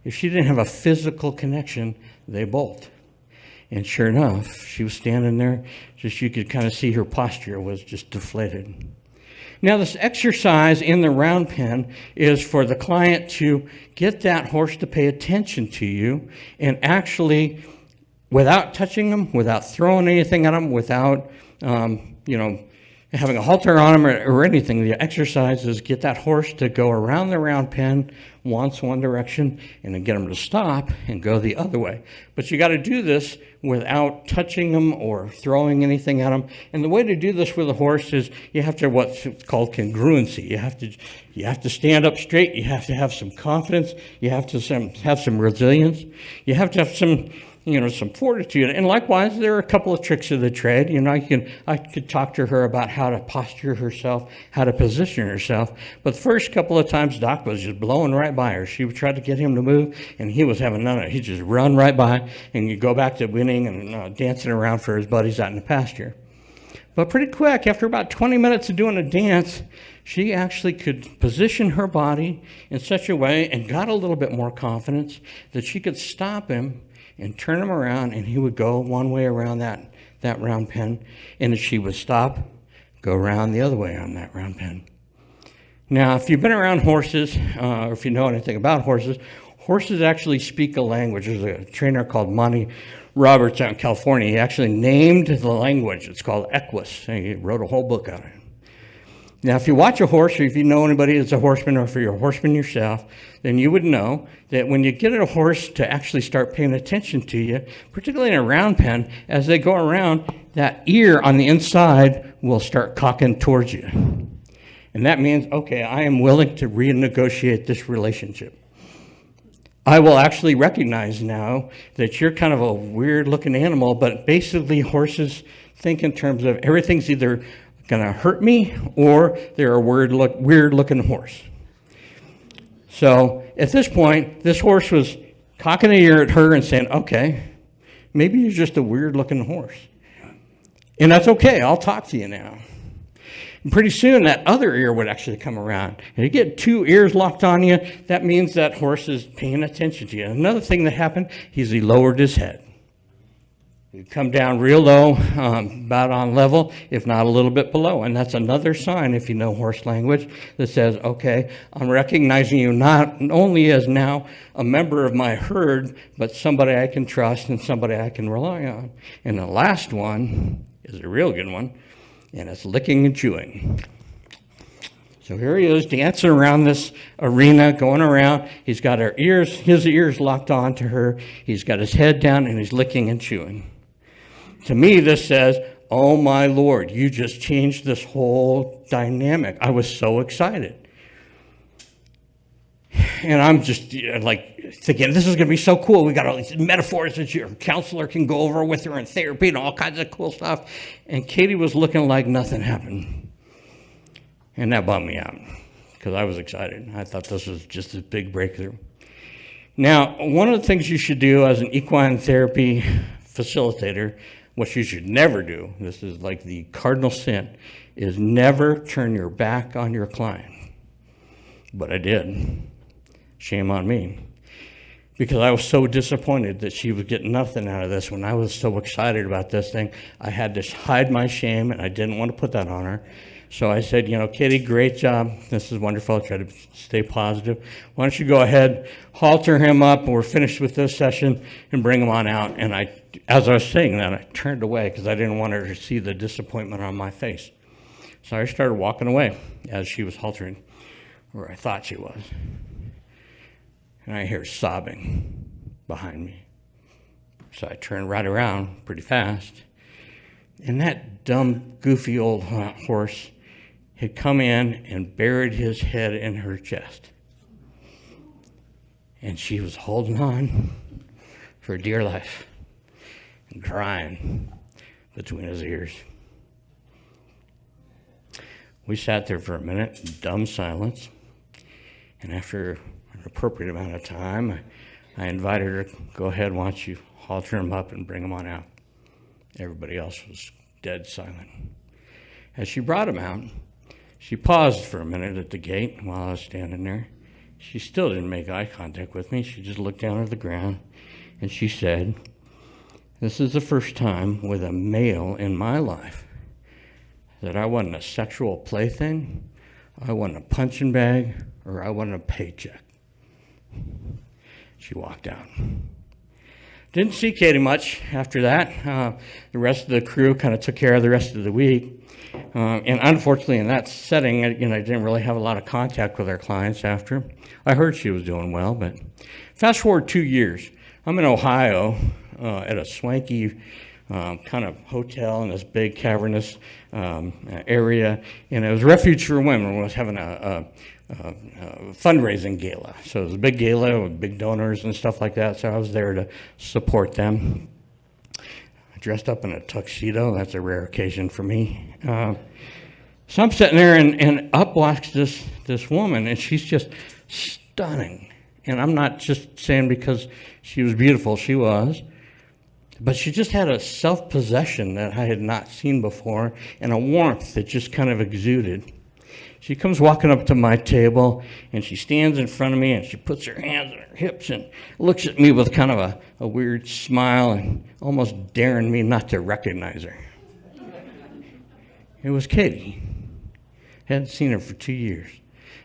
If she didn't have a physical connection, they bolt. And sure enough, she was standing there, just you could kind of see her posture was just deflated. Now, this exercise in the round pen is for the client to get that horse to pay attention to you, and actually, without touching them, without throwing anything at them, without, having a halter on them or anything, the exercise is get that horse to go around the round pen once one direction, and then get them to stop and go the other way. But you got to do this without touching them or throwing anything at them. And the way to do this with a horse is you have to what's called congruency. You have to stand up straight. You have to have some confidence. You have to have some resilience. You have to have some fortitude. And likewise, there are a couple of tricks of the trade. I could talk to her about how to posture herself, how to position herself. But the first couple of times, Doc was just blowing right by her. She would try to get him to move, and he was having none of it. He'd just run right by, and you go back to winning and dancing around for his buddies out in the pasture. But pretty quick, after about 20 minutes of doing a dance, she actually could position her body in such a way and got a little bit more confidence that she could stop him and turn him around, and he would go one way around that round pen, and if she would stop, go around the other way on that round pen. Now, if you've been around horses, or if you know anything about horses, horses actually speak a language. There's a trainer called Monty Roberts out in California. He actually named the language. It's called Equus, and he wrote a whole book on it. Now, if you watch a horse, or if you know anybody that's a horseman, or if you're a horseman yourself, then you would know that when you get a horse to actually start paying attention to you, particularly in a round pen, as they go around, that ear on the inside will start cocking towards you. And that means, okay, I am willing to renegotiate this relationship. I will actually recognize now that you're kind of a weird-looking animal, but basically horses think in terms of everything's either going to hurt me, or they're a weird-looking horse. So at this point, this horse was cocking the ear at her and saying, okay, maybe you're just a weird-looking horse. And that's okay, I'll talk to you now. And pretty soon, that other ear would actually come around. And you get two ears locked on you, that means that horse is paying attention to you. Another thing that happened, he lowered his head. He'd come down real low, about on level, if not a little bit below. And that's another sign, if you know horse language, that says, okay, I'm recognizing you not only as now a member of my herd, but somebody I can trust and somebody I can rely on. And the last one is a real good one, and it's licking and chewing. So here he is dancing around this arena, going around. He's got his ears locked on to her. He's got his head down, and he's licking and chewing. To me, this says, oh my Lord, you just changed this whole dynamic. I was so excited. And I'm just thinking, this is going to be so cool. We got all these metaphors that your counselor can go over with her in therapy and all kinds of cool stuff. And Katie was looking like nothing happened. And that bummed me out because I was excited. I thought this was just a big breakthrough. Now, one of the things you should do as an equine therapy facilitator, what you should never do, this is like the cardinal sin, is never turn your back on your client. But I did. Shame on me. Because I was so disappointed that she was getting nothing out of this. When I was so excited about this thing, I had to hide my shame, and I didn't want to put that on her. So I said, Kitty, great job. This is wonderful. Try to stay positive. Why don't you go ahead, halter him up, and we're finished with this session, and bring him on out. And as I was saying that, I turned away because I didn't want her to see the disappointment on my face. So I started walking away as she was haltering, where I thought she was. And I hear sobbing behind me. So I turned right around pretty fast. And that dumb, goofy old horse had come in and buried his head in her chest. And she was holding on for dear life and crying between his ears. We sat there for a minute in dumb silence. And after an appropriate amount of time, I invited her, go ahead, why don't you halter him up and bring him on out. Everybody else was dead silent. As she brought him out, she paused for a minute at the gate while I was standing there. She still didn't make eye contact with me. She just looked down at the ground and she said, "This is the first time with a male in my life that I wasn't a sexual plaything, I wasn't a punching bag, or I wasn't a paycheck." She walked out. Didn't see Katie much after that. The rest of the crew kind of took care of the rest of the week. And unfortunately, in that setting, I didn't really have a lot of contact with our clients after. I heard she was doing well, but fast forward 2 years. I'm in Ohio at a swanky kind of hotel in this big cavernous area, and it was Refuge for Women. We was having a fundraising gala. So it was a big gala with big donors and stuff like that. So I was there to support them. Dressed up in a tuxedo. That's a rare occasion for me. So I'm sitting there, and up walks this woman, and she's just stunning. And I'm not just saying because she was beautiful. She was. But she just had a self-possession that I had not seen before, and a warmth that just kind of exuded. She comes walking up to my table, and she stands in front of me, and she puts her hands on her hips and looks at me with kind of a weird smile and almost daring me not to recognize her. It was Katie. Hadn't seen her for 2 years.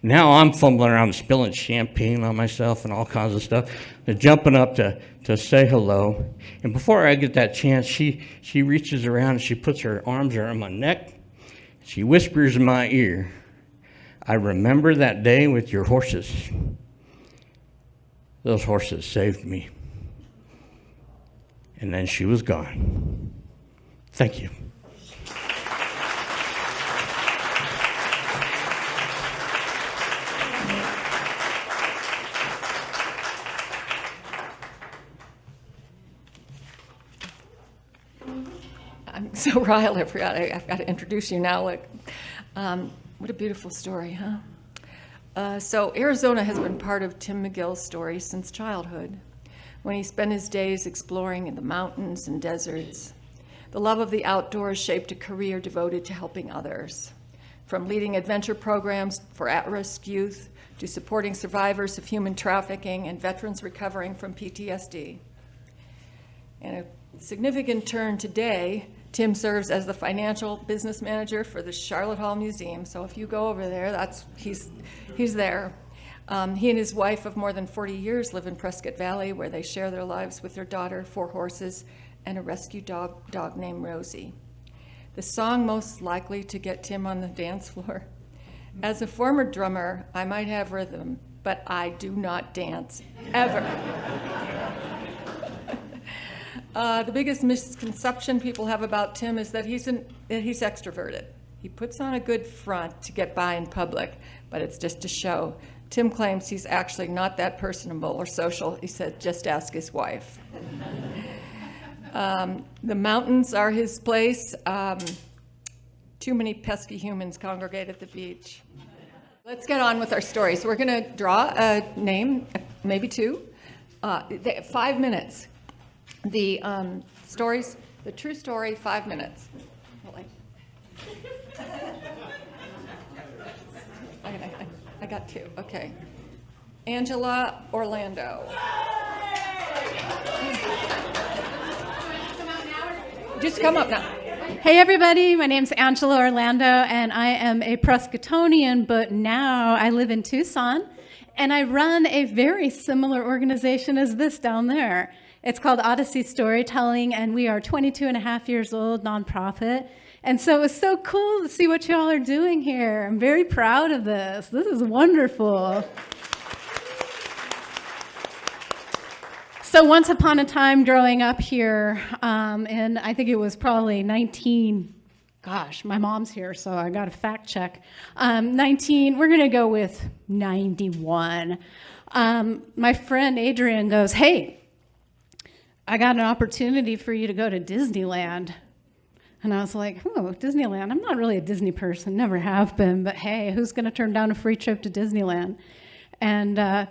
Now I'm fumbling around spilling champagne on myself and all kinds of stuff. They're jumping up to say hello. And before I get that chance, she reaches around and she puts her arms around my neck. She whispers in my ear, "I remember that day with your horses. Those horses saved me." And then she was gone. Thank you. I'm so riled, I forgot. I've got to introduce you now. Look, what a beautiful story, huh? So Arizona has been part of Tim McGill's story since childhood, when he spent his days exploring in the mountains and deserts. The love of the outdoors shaped a career devoted to helping others, from leading adventure programs for at-risk youth to supporting survivors of human trafficking and veterans recovering from PTSD. And a significant turn today, Tim serves as the financial business manager for the Charlotte Hall Museum. So if you go over there, he's there. He and his wife of more than 40 years live in Prescott Valley, where they share their lives with their daughter, 4 horses, and a rescue dog named Rosie. The song most likely to get Tim on the dance floor. As a former drummer, I might have rhythm, but I do not dance, ever. The biggest misconception people have about Tim is that he's extroverted. He puts on a good front to get by in public, but it's just a show. Tim claims he's actually not that personable or social. He said, just ask his wife. The mountains are his place. Too many pesky humans congregate at the beach. Let's get on with our story. So we're going to draw a name, maybe 2. 5 minutes. The stories, the true story, 5 minutes. I got 2. Okay. Angela Orlando. Just come up now. Hey everybody, my name's Angela Orlando and I am a Prescottonian, but now I live in Tucson and I run a very similar organization as this down there. It's called Odyssey Storytelling and we are 22 and a half years old, nonprofit. And so it was so cool to see what y'all are doing here. I'm very proud of this. This is wonderful. So once upon a time growing up here, and I think it was probably my mom's here, so I got to fact check. We're going to go with 91. My friend Adrian goes, hey, I got an opportunity for you to go to Disneyland. And I was like, oh, Disneyland. I'm not really a Disney person, never have been, but hey, who's going to turn down a free trip to Disneyland? And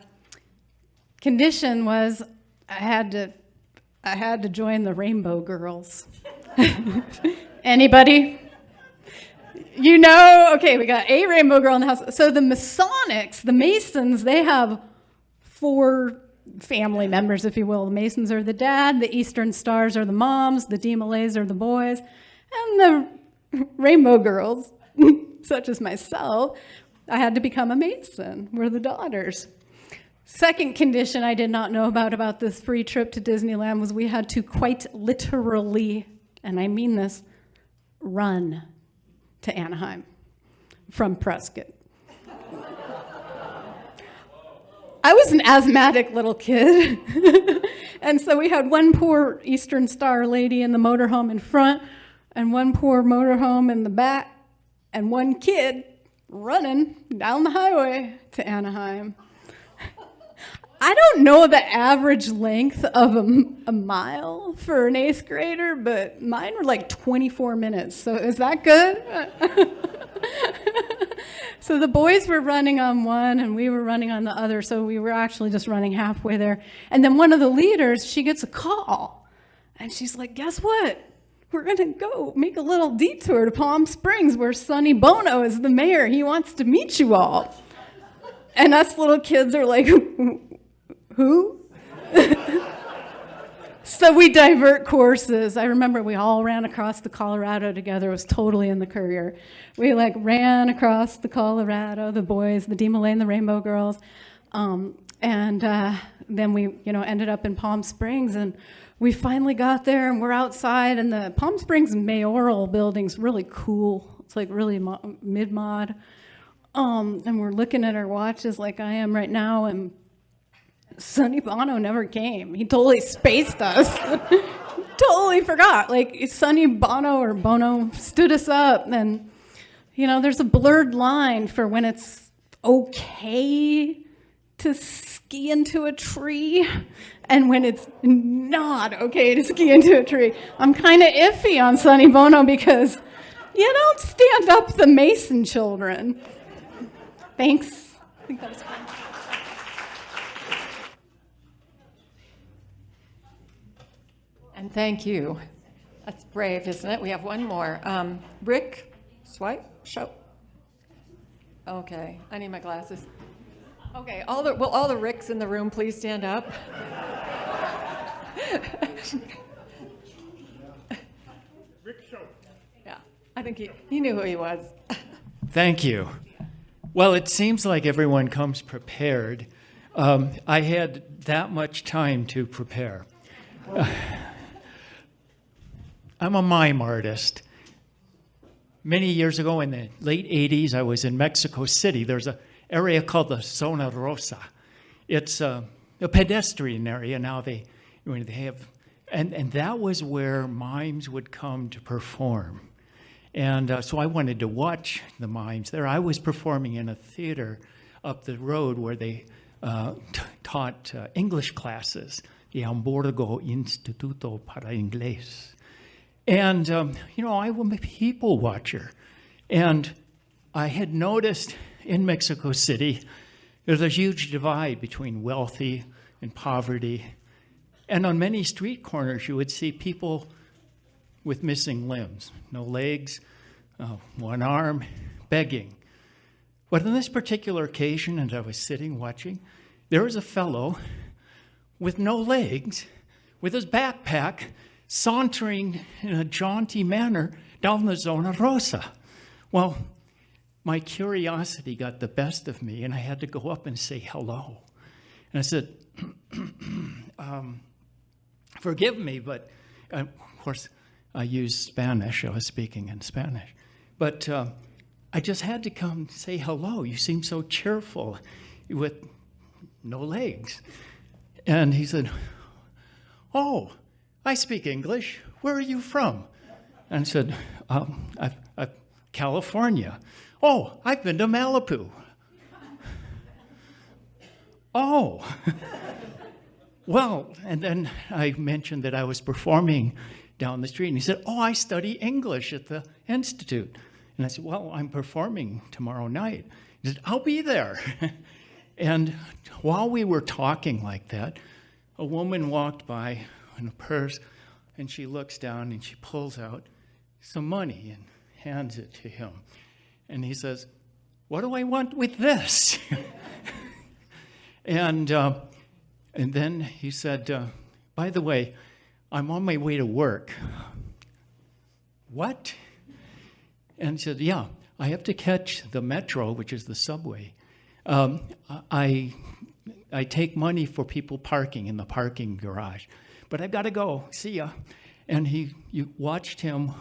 condition was I had to join the Rainbow Girls. Anybody? You know, okay, we got a Rainbow Girl in the house. So the Masonics, the Masons, they have 4 family members, if you will. The Masons are the dad, the Eastern Stars are the moms, the D-Malays are the boys, and the Rainbow Girls, such as myself, I had to become a Mason. We're the daughters. Second condition I did not know about this free trip to Disneyland was we had to quite literally, and I mean this, run to Anaheim from Prescott. I was an asthmatic little kid. And so we had one poor Eastern Star lady in the motorhome in front and one poor motorhome in the back and one kid running down the highway to Anaheim. I don't know the average length of a mile for an 8th grader, but mine were like 24 minutes. So is that good? So the boys were running on one and we were running on the other. So we were actually just running halfway there. And then one of the leaders, she gets a call and she's like, guess what? We're going to go make a little detour to Palm Springs where Sonny Bono is the mayor. He wants to meet you all. And us little kids are like, who? So we divert courses. I remember we all ran across the Colorado together. It was totally in the Courier. We ran across the Colorado, the boys, the D-Malay and the Rainbow Girls. And then we, ended up in Palm Springs and we finally got there and we're outside and the Palm Springs mayoral building's really cool. It's like really mid-mod. And we're looking at our watches like I am right now and Sonny Bono never came. He totally spaced us. Totally forgot. Sonny Bono or Bono stood us up. And, there's a blurred line for when it's okay to ski into a tree and when it's not okay to ski into a tree. I'm kind of iffy on Sonny Bono because you don't stand up the Mason children. Thanks. I think that was fun. And thank you. That's brave, isn't it? We have one more. Rick, Shope. Okay, I need my glasses. Okay, all the Ricks in the room, please stand up. Rick Shope. Yeah, I think he knew who he was. Thank you. Well, it seems like everyone comes prepared. I had that much time to prepare. I'm a mime artist. Many years ago in the late 80s, I was in Mexico City. There's an area called the Zona Rosa. It's a pedestrian area now. They have, and that was where mimes would come to perform. And so I wanted to watch the mimes there. I was performing in a theater up the road where they taught English classes, the Hamburgo Instituto para Inglés. And, I was a people watcher. And I had noticed in Mexico City, there's a huge divide between wealthy and poverty. And on many street corners, you would see people with missing limbs, no legs, one arm, begging. But on this particular occasion, as I was sitting watching, there was a fellow with no legs, with his backpack, sauntering in a jaunty manner down the Zona Rosa. Well, my curiosity got the best of me, and I had to go up and say hello. And I said, forgive me, but of course, I used Spanish. I was speaking in Spanish. But I just had to come say hello. You seem so cheerful with no legs. And he said, oh, I speak English. Where are you from? And I said, California. Oh, I've been to Malibu. Oh. Well, and then I mentioned that I was performing down the street. And he said, oh, I study English at the Institute. And I said, well, I'm performing tomorrow night. He said, I'll be there. And while we were talking like that, a woman walked by in a purse, and she looks down and she pulls out some money and hands it to him. And he says, what do I want with this? And then he said, by the way, I'm on my way to work. What? And he said, yeah, I have to catch the metro, which is the subway. I take money for people parking in the parking garage, but I've got to go. See ya. And you watched him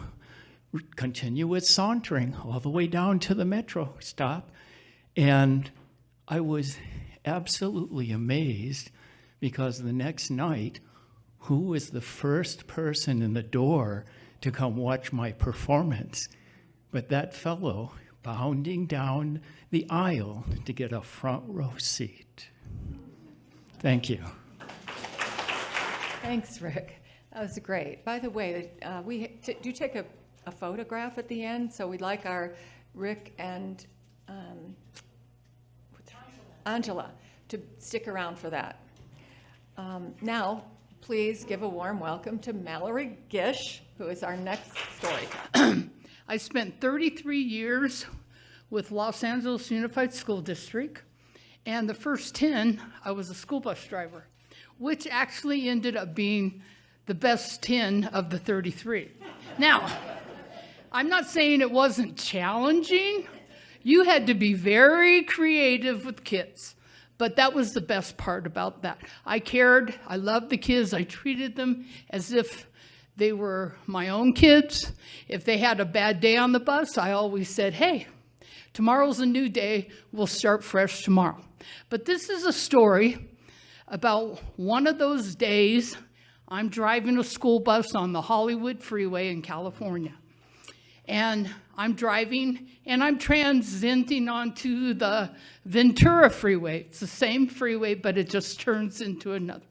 continue with sauntering all the way down to the metro stop. And I was absolutely amazed because the next night, who was the first person in the door to come watch my performance but that fellow bounding down the aisle to get a front row seat. Thank you. Thanks, Rick. That was great. By the way, we do take a photograph at the end, so we'd like our Rick and Angela to stick around for that. Now, please give a warm welcome to Mallory Gish, who is our next storyteller. I spent 33 years with Los Angeles Unified School District, and the first 10, I was a school bus driver, which actually ended up being the best 10 of the 33. Now, I'm not saying it wasn't challenging. You had to be very creative with kids, but that was the best part about that. I cared, I loved the kids, I treated them as if they were my own kids. If they had a bad day on the bus, I always said, hey, tomorrow's a new day, we'll start fresh tomorrow. But this is a story about one of those days I'm driving a school bus on the Hollywood freeway in California. And I'm driving and I'm transiting onto the Ventura freeway. It's the same freeway, but it just turns into another.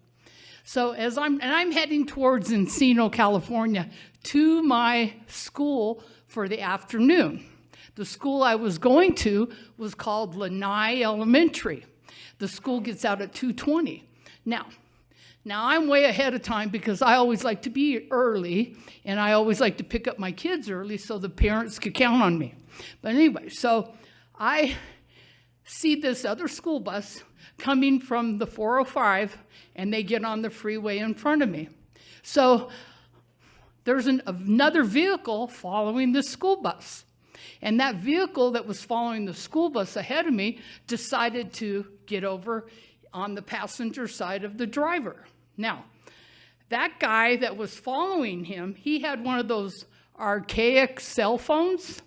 So I'm heading towards Encino, California, to my school for the afternoon. The school I was going to was called Lanai Elementary. The school gets out at 2:20. Now I'm way ahead of time because I always like to be early, and I always like to pick up my kids early so the parents could count on me. But anyway, so I see this other school bus coming from the 405, and they get on the freeway in front of me. So there's another vehicle following the school bus. And that vehicle that was following the school bus ahead of me decided to get over on the passenger side of the driver. Now, that guy that was following him, he had one of those archaic cell phones,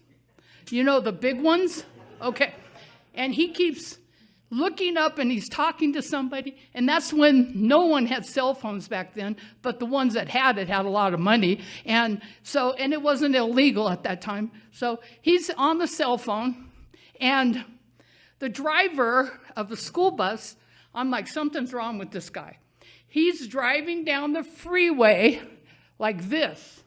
you know, the big ones? Okay. And he keeps looking up and he's talking to somebody, and that's when no one had cell phones back then, but the ones that had it had a lot of money, and it wasn't illegal at that time. So he's on the cell phone, and the driver of the school bus, I'm like, something's wrong with this guy. He's driving down the freeway like this,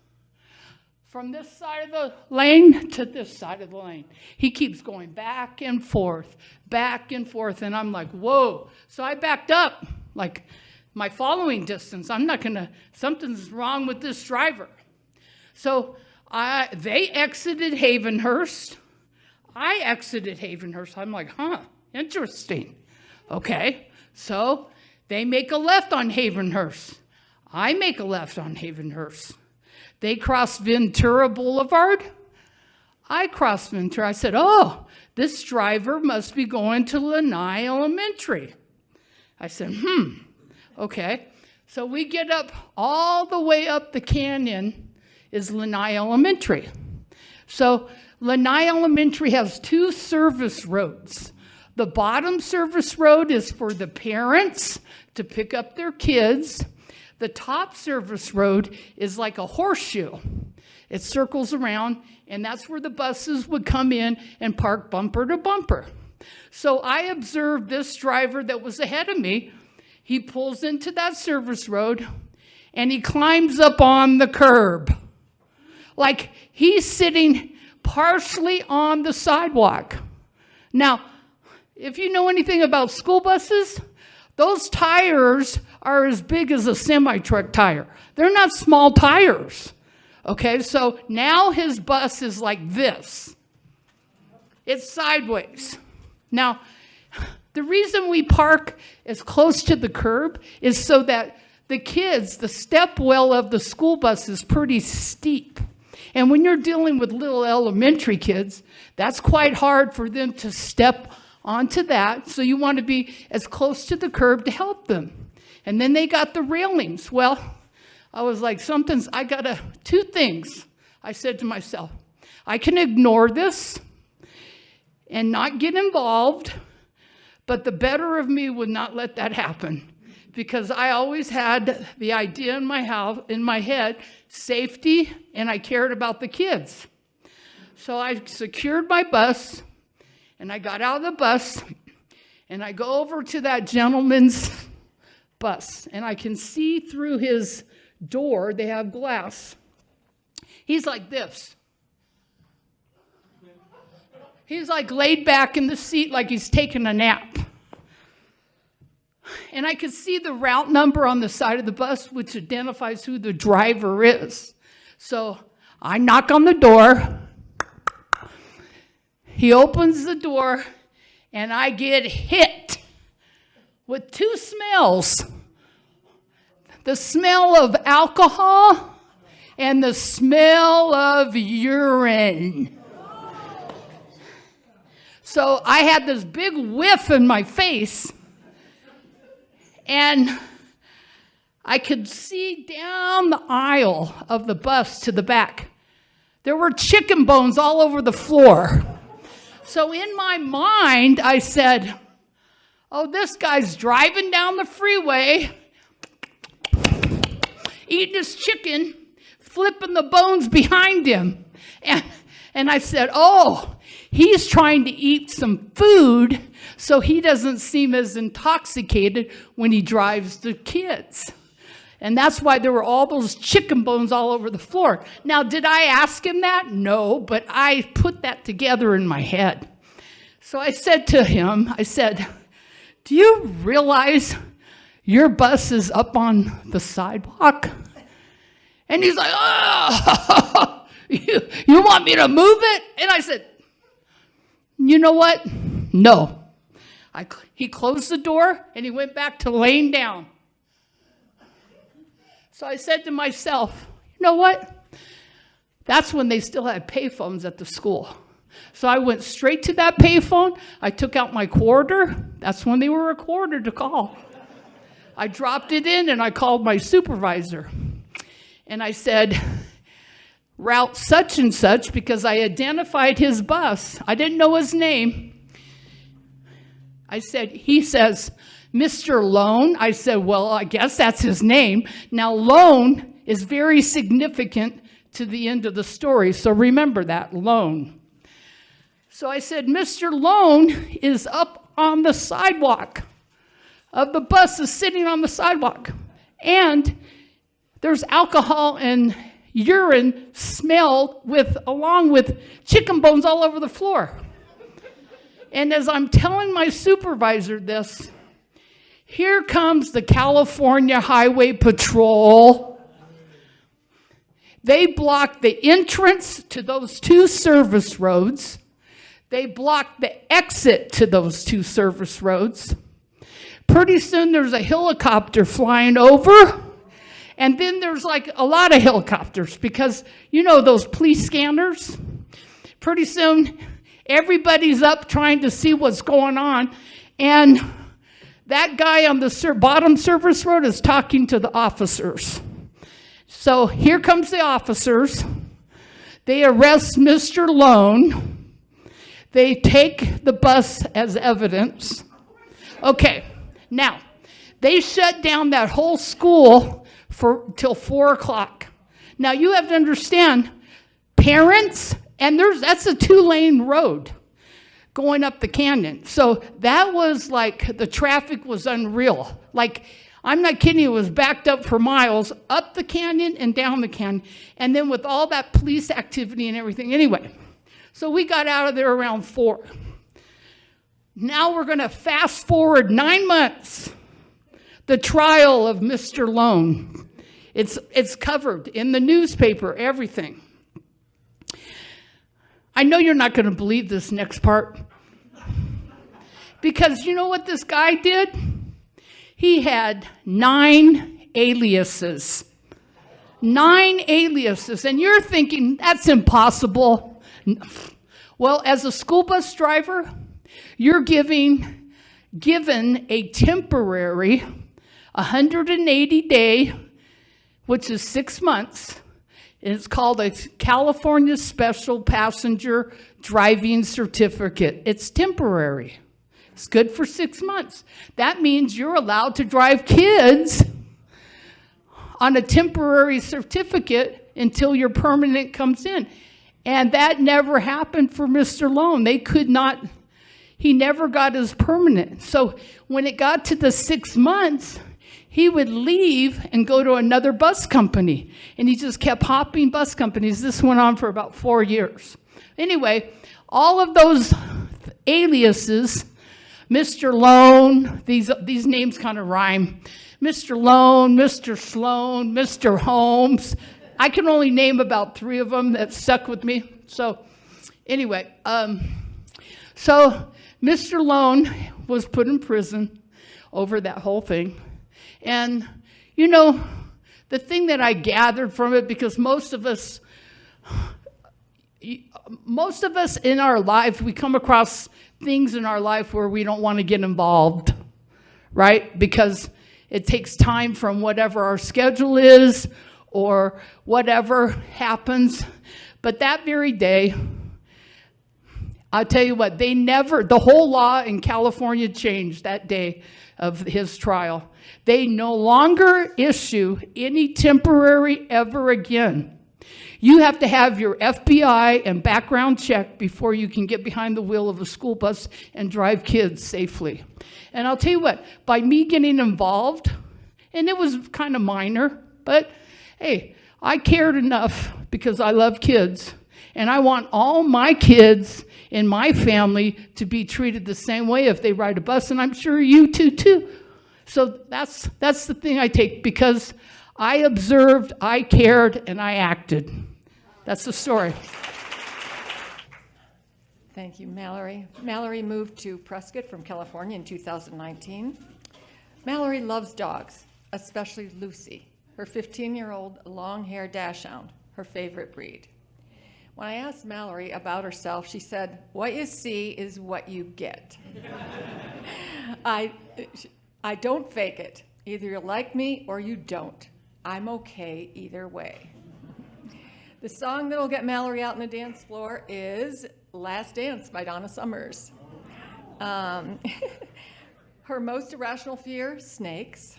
from this side of the lane to this side of the lane. He keeps going back and forth, and I'm like, whoa. So I backed up, like my following distance. Something's wrong with this driver. So they exited Havenhurst. I exited Havenhurst. I'm like, interesting. Okay, so they make a left on Havenhurst. I make a left on Havenhurst. They crossed Ventura Boulevard. I crossed Ventura. I said, oh, this driver must be going to Lanai Elementary. I said, okay. So we get up all the way up the canyon is Lanai Elementary. So Lanai Elementary has 2 service roads. The bottom service road is for the parents to pick up their kids. The top service road is like a horseshoe. It circles around, and that's where the buses would come in and park bumper to bumper. So I observed this driver that was ahead of me. He pulls into that service road, and he climbs up on the curb. Like he's sitting partially on the sidewalk. Now, if you know anything about school buses, those tires are as big as a semi-truck tire. They're not small tires. Okay, so now his bus is like this. It's sideways. Now, the reason we park as close to the curb is so that the kids, the step well of the school bus is pretty steep. And when you're dealing with little elementary kids, that's quite hard for them to step onto that. So you want to be as close to the curb to help them. And then they got the railings. Well, I was like, two things. I said to myself, I can ignore this and not get involved, but the better of me would not let that happen, because I always had the idea in my head, safety, and I cared about the kids. So I secured my bus, and I got out of the bus, and I go over to that gentleman's bus, and I can see through his door. They have glass. He's like this. He's like laid back in the seat like he's taking a nap. And I could see the route number on the side of the bus, which identifies who the driver is. So I knock on the door. He opens the door, and I get hit with 2 smells. The smell of alcohol and the smell of urine. So I had this big whiff in my face, and I could see down the aisle of the bus to the back. There were chicken bones all over the floor. So in my mind, I said, oh, this guy's driving down the freeway, eating his chicken, flipping the bones behind him. And I said, oh, he's trying to eat some food so he doesn't seem as intoxicated when he drives the kids. And that's why there were all those chicken bones all over the floor. Now, did I ask him that? No, but I put that together in my head. So I said to him, I said, do you realize your bus is up on the sidewalk? And he's like, oh, you want me to move it? And I said, you know what? No. He closed the door, and he went back to laying down. So I said to myself, you know what? That's when they still had payphones at the school. So I went straight to that payphone. I took out my quarter. That's when they were a quarter to call. I dropped it in, and I called my supervisor. And I said, route such and such, because I identified his bus. I didn't know his name. He says, Mr. Lone. I said, well, I guess that's his name. Now, Lone is very significant to the end of the story, so remember that, Lone. So I said, Mr. Lone is up on the sidewalk of the bus, is sitting on the sidewalk. And there's alcohol and urine smell along with chicken bones all over the floor. And as I'm telling my supervisor this, here comes the California Highway Patrol. They blocked the entrance to those 2 service roads. They blocked the exit to those 2 service roads. Pretty soon there's a helicopter flying over, And then there's like a lot of helicopters because, you know, those police scanners, pretty soon everybody's up trying to see what's going on. And that guy on the bottom service road is talking to the officers. So here comes the officers. They arrest Mr. Lone. They take the bus as evidence. Okay, now, they shut down that whole school till 4 o'clock. Now, you have to understand, parents, and that's a 2-lane road going up the canyon. So that was like, the traffic was unreal. Like, I'm not kidding you, it was backed up for miles, up the canyon and down the canyon. And then with all that police activity and everything. Anyway, so we got out of there around 4. Now we're going to fast forward 9 months. The trial of Mr. Lone. It's covered in the newspaper, everything. I know you're not going to believe this next part. Because you know what this guy did? He had 9 aliases. 9 aliases. And you're thinking, that's impossible. Well, as a school bus driver, you're given a temporary 180-day, which is 6 months. And it's called a California Special Passenger Driving Certificate. It's temporary. It's good for 6 months. That means you're allowed to drive kids on a temporary certificate until your permanent comes in. And that never happened for Mr. Lone. He never got his permanent. So when it got to the 6 months, he would leave and go to another bus company. And he just kept hopping bus companies. This went on for about 4 years. Anyway, all of those aliases, Mr. Lone, these names kind of rhyme. Mr. Lone, Mr. Sloan, Mr. Holmes. I can only name about 3 of them that stuck with me. So anyway, so Mr. Lone was put in prison over that whole thing. And, you know, the thing that I gathered from it, because most of us in our life, we come across things in our life where we don't want to get involved, right? Because it takes time from whatever our schedule is or whatever happens. But that very day, I'll tell you what, the whole law in California changed that day of his trial. They no longer issue any temporary ever again. You have to have your FBI and background check before you can get behind the wheel of a school bus and drive kids safely. And I'll tell you what, by me getting involved, and it was kind of minor, but hey, I cared enough because I love kids. And I want all my kids in my family to be treated the same way if they ride a bus, and I'm sure you too. So that's the thing I take, because I observed, I cared, and I acted. That's the story. Thank you, Mallory. Mallory moved to Prescott from California in 2019. Mallory loves dogs, especially Lucy, her 15-year-old long-haired dachshund, her favorite breed. When I asked Mallory about herself, she said, "What you see is what you get." I don't fake it. Either you like me or you don't. I'm okay either way. The song that'll get Mallory out on the dance floor is Last Dance by Donna Summers. Her most irrational fear, snakes.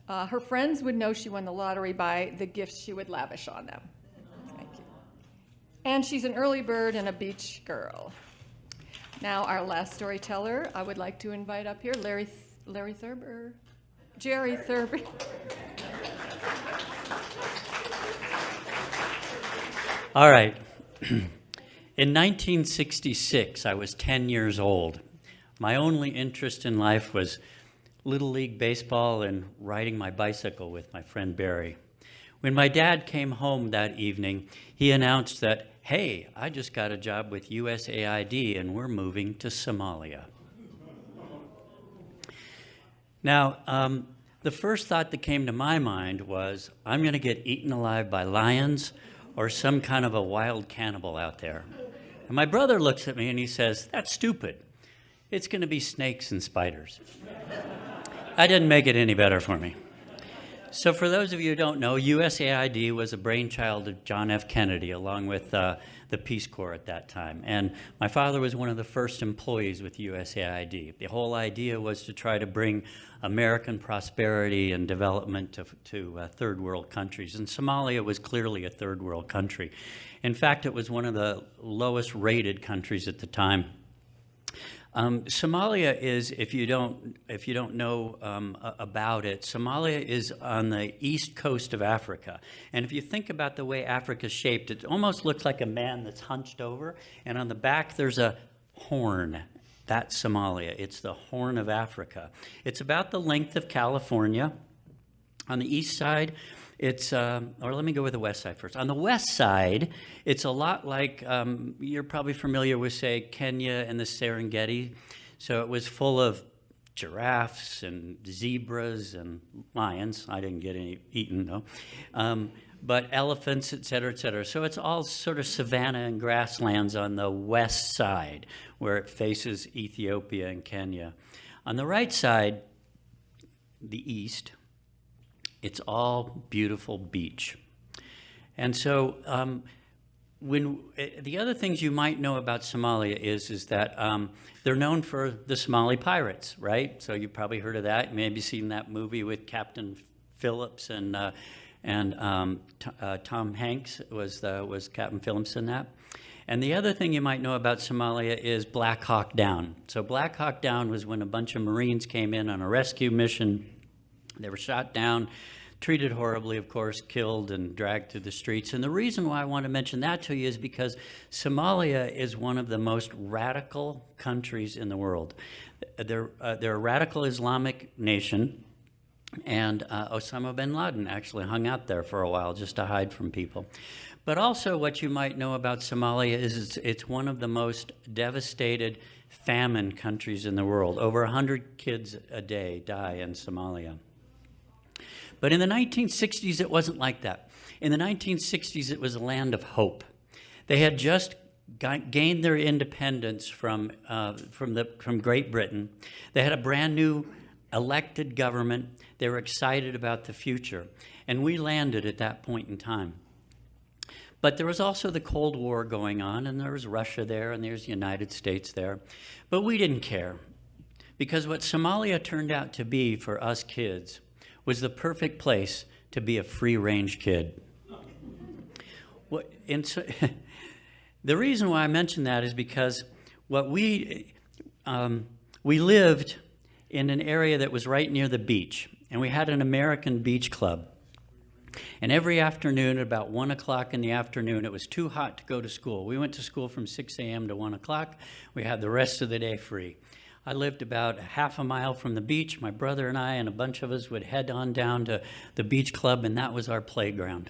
Her friends would know she won the lottery by the gifts she would lavish on them. Thank you. And she's an early bird and a beach girl. Now, our last storyteller, I would like to invite up here Larry Thurber. Jerry Thurber. All right. In 1966, I was 10 years old. My only interest in life was Little League baseball and riding my bicycle with my friend Barry. When my dad came home that evening, he announced that, "Hey, I just got a job with USAID and we're moving to Somalia." Now, the first thought that came to my mind was, I'm going to get eaten alive by lions or some kind of a wild cannibal out there. And my brother looks at me and he says, that's stupid. It's going to be snakes and spiders. That didn't make it any better for me. So for those of you who don't know, USAID was a brainchild of John F. Kennedy, along with the Peace Corps at that time. And my father was one of the first employees with USAID. The whole idea was to try to bring American prosperity and development to third world countries. And Somalia was clearly a third world country. In fact, it was one of the lowest rated countries at the time. Somalia is, if you don't know about it, Somalia is on the east coast of Africa. And if you think about the way Africa's shaped, it almost looks like a man that's hunched over, and on the back there's a horn. That's Somalia. It's the Horn of Africa. It's about the length of California. On the east side, it's, or let me go with the west side first. On the west side, it's a lot like, you're probably familiar with, say, Kenya and the Serengeti. So it was full of giraffes and zebras and lions. I didn't get any eaten, though. But elephants, et cetera, et cetera. So it's all sort of savanna and grasslands on the west side, where it faces Ethiopia and Kenya. On the right side, the east, it's all beautiful beach. And so the other things you might know about Somalia is that they're known for the Somali pirates, right? So you've probably heard of that. Maybe seen that movie with Captain Phillips and Tom Hanks was Captain Phillips in that. And the other thing you might know about Somalia is Black Hawk Down. So Black Hawk Down was when a bunch of Marines came in on a rescue mission. They were shot down, treated horribly, of course, killed and dragged through the streets. And the reason why I want to mention that to you is because Somalia is one of the most radical countries in the world. They're a radical Islamic nation, and Osama bin Laden actually hung out there for a while just to hide from people. But also what you might know about Somalia is it's one of the most devastated famine countries in the world. Over 100 kids a day die in Somalia. But in the 1960s, it wasn't like that. In the 1960s, it was a land of hope. They had just gained their independence from Great Britain. They had a brand new elected government. They were excited about the future. And we landed at that point in time. But there was also the Cold War going on, and there was Russia there, and there's the United States there. But we didn't care, because what Somalia turned out to be for us kids was the perfect place to be a free-range kid. The reason why I mention that is because we lived in an area that was right near the beach, and we had an American beach club. And every afternoon at about 1 o'clock in the afternoon, it was too hot to go to school. We went to school from 6 a.m. to 1 o'clock. We had the rest of the day free. I lived about half a mile from the beach. My brother and I and a bunch of us would head on down to the beach club, and that was our playground.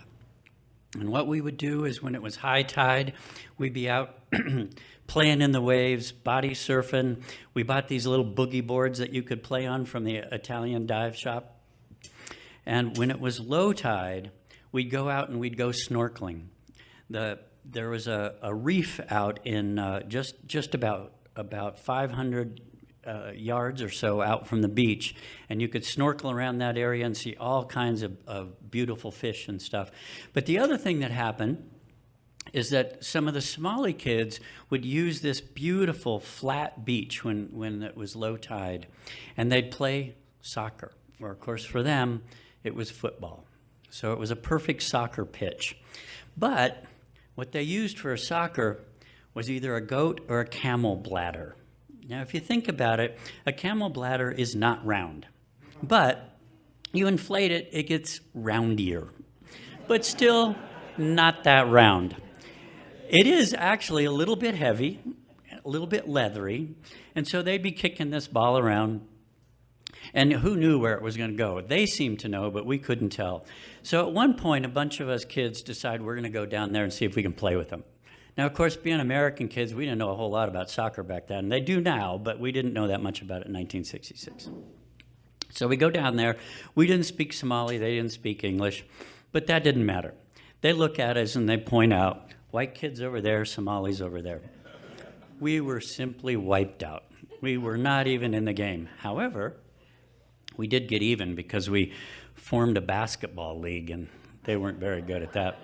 And what we would do is when it was high tide, we'd be out playing in the waves, body surfing. We bought these little boogie boards that you could play on from the Italian dive shop. And when it was low tide, we'd go out and we'd go snorkeling. There was a reef out in just about 500 yards or so out from the beach, and you could snorkel around that area and see all kinds of beautiful fish and stuff. But the other thing that happened is that some of the Somali kids would use this beautiful flat beach when it was low tide, and they'd play soccer. Or, of course, for them, it was football. So it was a perfect soccer pitch. But what they used for a soccer was either a goat or a camel bladder. Now, if you think about it, a camel bladder is not round. But you inflate it, it gets roundier. But still not that round. It is actually a little bit heavy, a little bit leathery, and so they'd be kicking this ball around. And who knew where it was going to go? They seemed to know, but we couldn't tell. So at one point, a bunch of us kids decided we're going to go down there and see if we can play with them. Now, of course, being American kids, we didn't know a whole lot about soccer back then. They do now, but we didn't know that much about it in 1966. So we go down there. We didn't speak Somali. They didn't speak English. But that didn't matter. They look at us and they point out, white kids over there, Somalis over there. We were simply wiped out. We were not even in the game. However, we did get even because we formed a basketball league, and they weren't very good at that.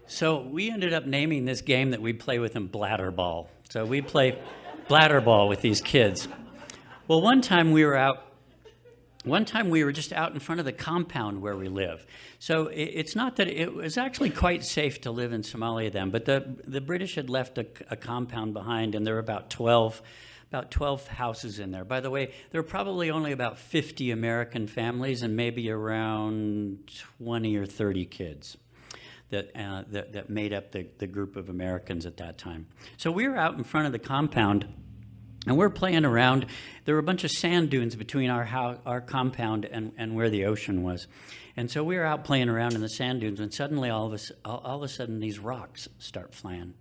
So we ended up naming this game that we play with them bladderball. So we play bladderball with these kids. Well, one time we were just out in front of the compound where we live. So it's not that it was actually quite safe to live in Somalia then, but the British had left a compound behind, and there were about 12 houses in there. By the way, there were probably only about 50 American families and maybe around 20 or 30 kids that made up the group of Americans at that time. So we were out in front of the compound, and we're playing around. There were a bunch of sand dunes between our compound and where the ocean was. And so we were out playing around in the sand dunes, and suddenly, all of a sudden, these rocks start flying.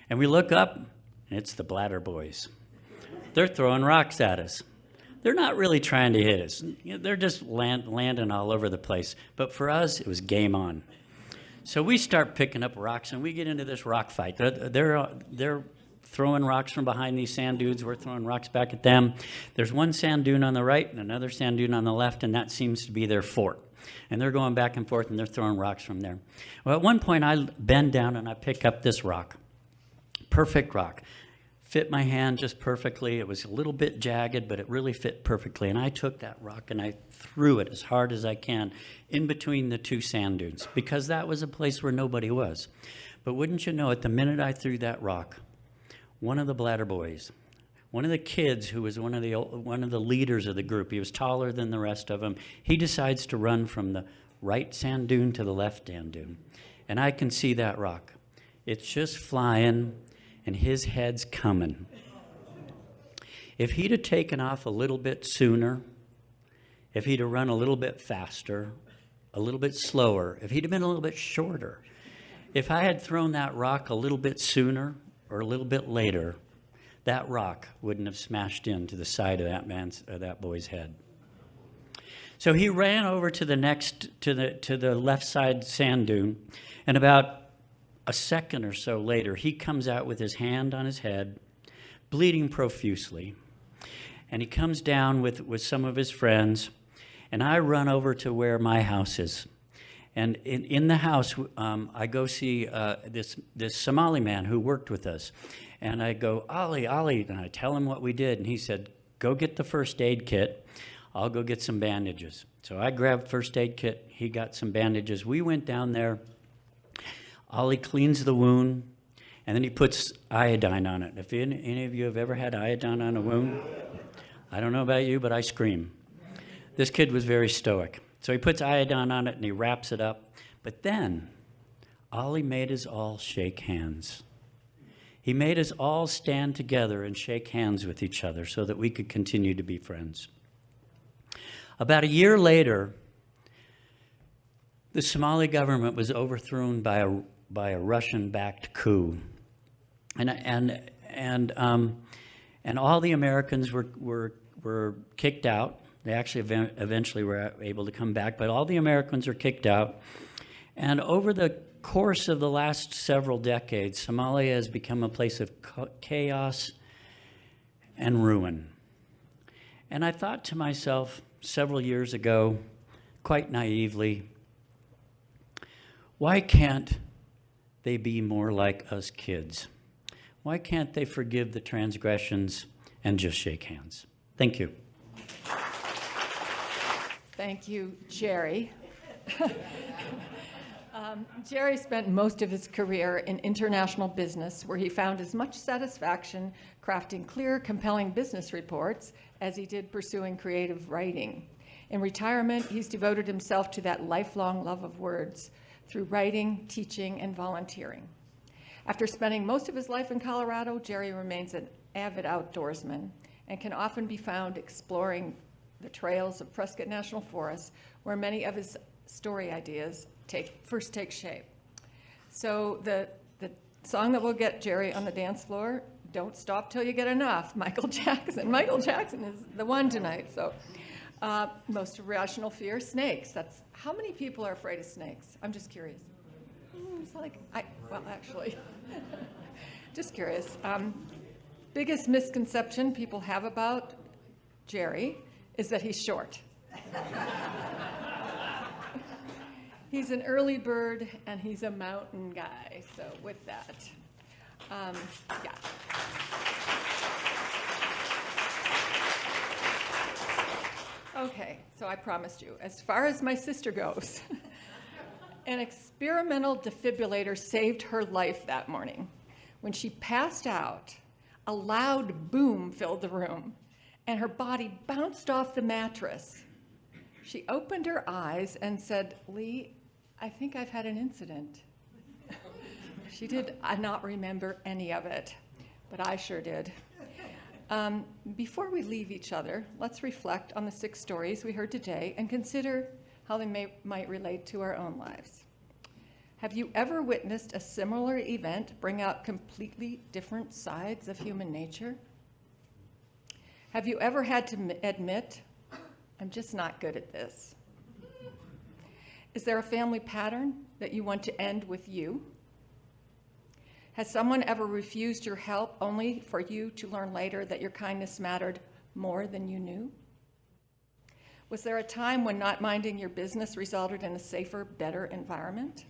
And we look up, and it's the Bladder Boys. They're throwing rocks at us. They're not really trying to hit us. They're just landing all over the place. But for us, it was game on. So we start picking up rocks, and we get into this rock fight. They're throwing rocks from behind these sand dunes. We're throwing rocks back at them. There's one sand dune on the right and another sand dune on the left, and that seems to be their fort. And they're going back and forth, and they're throwing rocks from there. Well, at one point, I bend down, and I pick up this rock. Perfect rock. Fit my hand just perfectly. It was a little bit jagged, but it really fit perfectly. And I took that rock, and I threw it as hard as I can in between the two sand dunes, because that was a place where nobody was. But wouldn't you know it, the minute I threw that rock, one of the Bladder Boys, one of the kids who was one of the leaders of the group, he was taller than the rest of them, he decides to run from the right sand dune to the left sand dune. And I can see that rock. It's just flying, and his head's coming. If he'd have taken off a little bit sooner, if he'd have run a little bit faster, a little bit slower, if he'd have been a little bit shorter, if I had thrown that rock a little bit sooner or a little bit later, that rock wouldn't have smashed into the side of that boy's head. So he ran over to the left side sand dune, and about a second or so later, he comes out with his hand on his head, bleeding profusely, and he comes down with some of his friends, and I run over to where my house is. And in the house, I go see this Somali man who worked with us. And I go, Ali, and I tell him what we did. And he said, go get the first aid kit. I'll go get some bandages. So I grabbed first aid kit. He got some bandages. We went down there. Ali cleans the wound, and then he puts iodine on it. If any of you have ever had iodine on a wound, I don't know about you, but I scream. This kid was very stoic. So he puts iodine on it, and he wraps it up. But then, Ali made us all shake hands. He made us all stand together and shake hands with each other so that we could continue to be friends. About a year later, the Somali government was overthrown by a Russian-backed coup, and all the Americans were kicked out. They actually eventually were able to come back, but all the Americans were kicked out. And over the course of the last several decades, Somalia has become a place of chaos and ruin. And I thought to myself several years ago, quite naively, why can't they be more like us kids? Why can't they forgive the transgressions and just shake hands? Thank you. Thank you, Jerry. Jerry spent most of his career in international business, where he found as much satisfaction crafting clear, compelling business reports as he did pursuing creative writing. In retirement, he's devoted himself to that lifelong love of words through writing, teaching, and volunteering. After spending most of his life in Colorado, Jerry remains an avid outdoorsman and can often be found exploring the trails of Prescott National Forest, where many of his story ideas first take shape. So the song that will get Jerry on the dance floor, Don't stop till you get enough. Michael Jackson. Michael Jackson is the one tonight. So, most irrational fear, snakes. That's how many people are afraid of snakes? I'm just curious. It's like well, actually, just curious. Biggest misconception people have about Jerry is that he's short. He's an early bird and he's a mountain guy. So with that, yeah. Okay, so I promised you, as far as my sister goes, an experimental defibrillator saved her life that morning. When she passed out, a loud boom filled the room, and her body bounced off the mattress. She opened her eyes and said, "Lee, I think I've had an incident." She did not remember any of it, but I sure did. Before we leave each other, let's reflect on the 6 stories we heard today and consider how they might relate to our own lives. Have you ever witnessed a similar event bring out completely different sides of human nature? Have you ever had to admit, "I'm just not good at this"? Is there a family pattern that you want to end with you? Has someone ever refused your help only for you to learn later that your kindness mattered more than you knew? Was there a time when not minding your business resulted in a safer, better environment?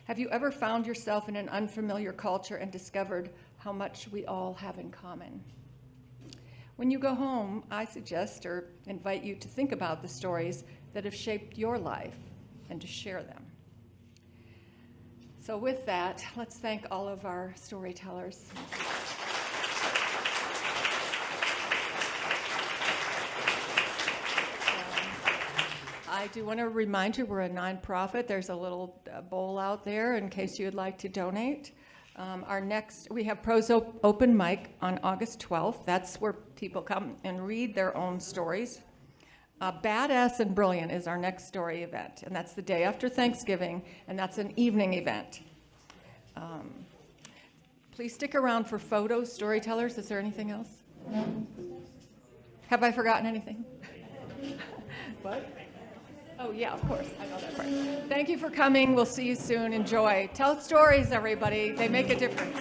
Have you ever found yourself in an unfamiliar culture and discovered how much we all have in common? When you go home, I suggest or invite you to think about the stories that have shaped your life and to share them. So with that, let's thank all of our storytellers. I do want to remind you we're a nonprofit. There's a little bowl out there in case you'd like to donate. We have Prose Open Mic on August 12th. That's where people come and read their own stories. Badass and Brilliant is our next story event, and that's the day after Thanksgiving, and that's an evening event. Please stick around for photos, storytellers. Is there anything else? Have I forgotten anything? What? Oh, yeah, of course. I know that part. Thank you for coming. We'll see you soon. Enjoy. Tell stories, everybody. They make a difference.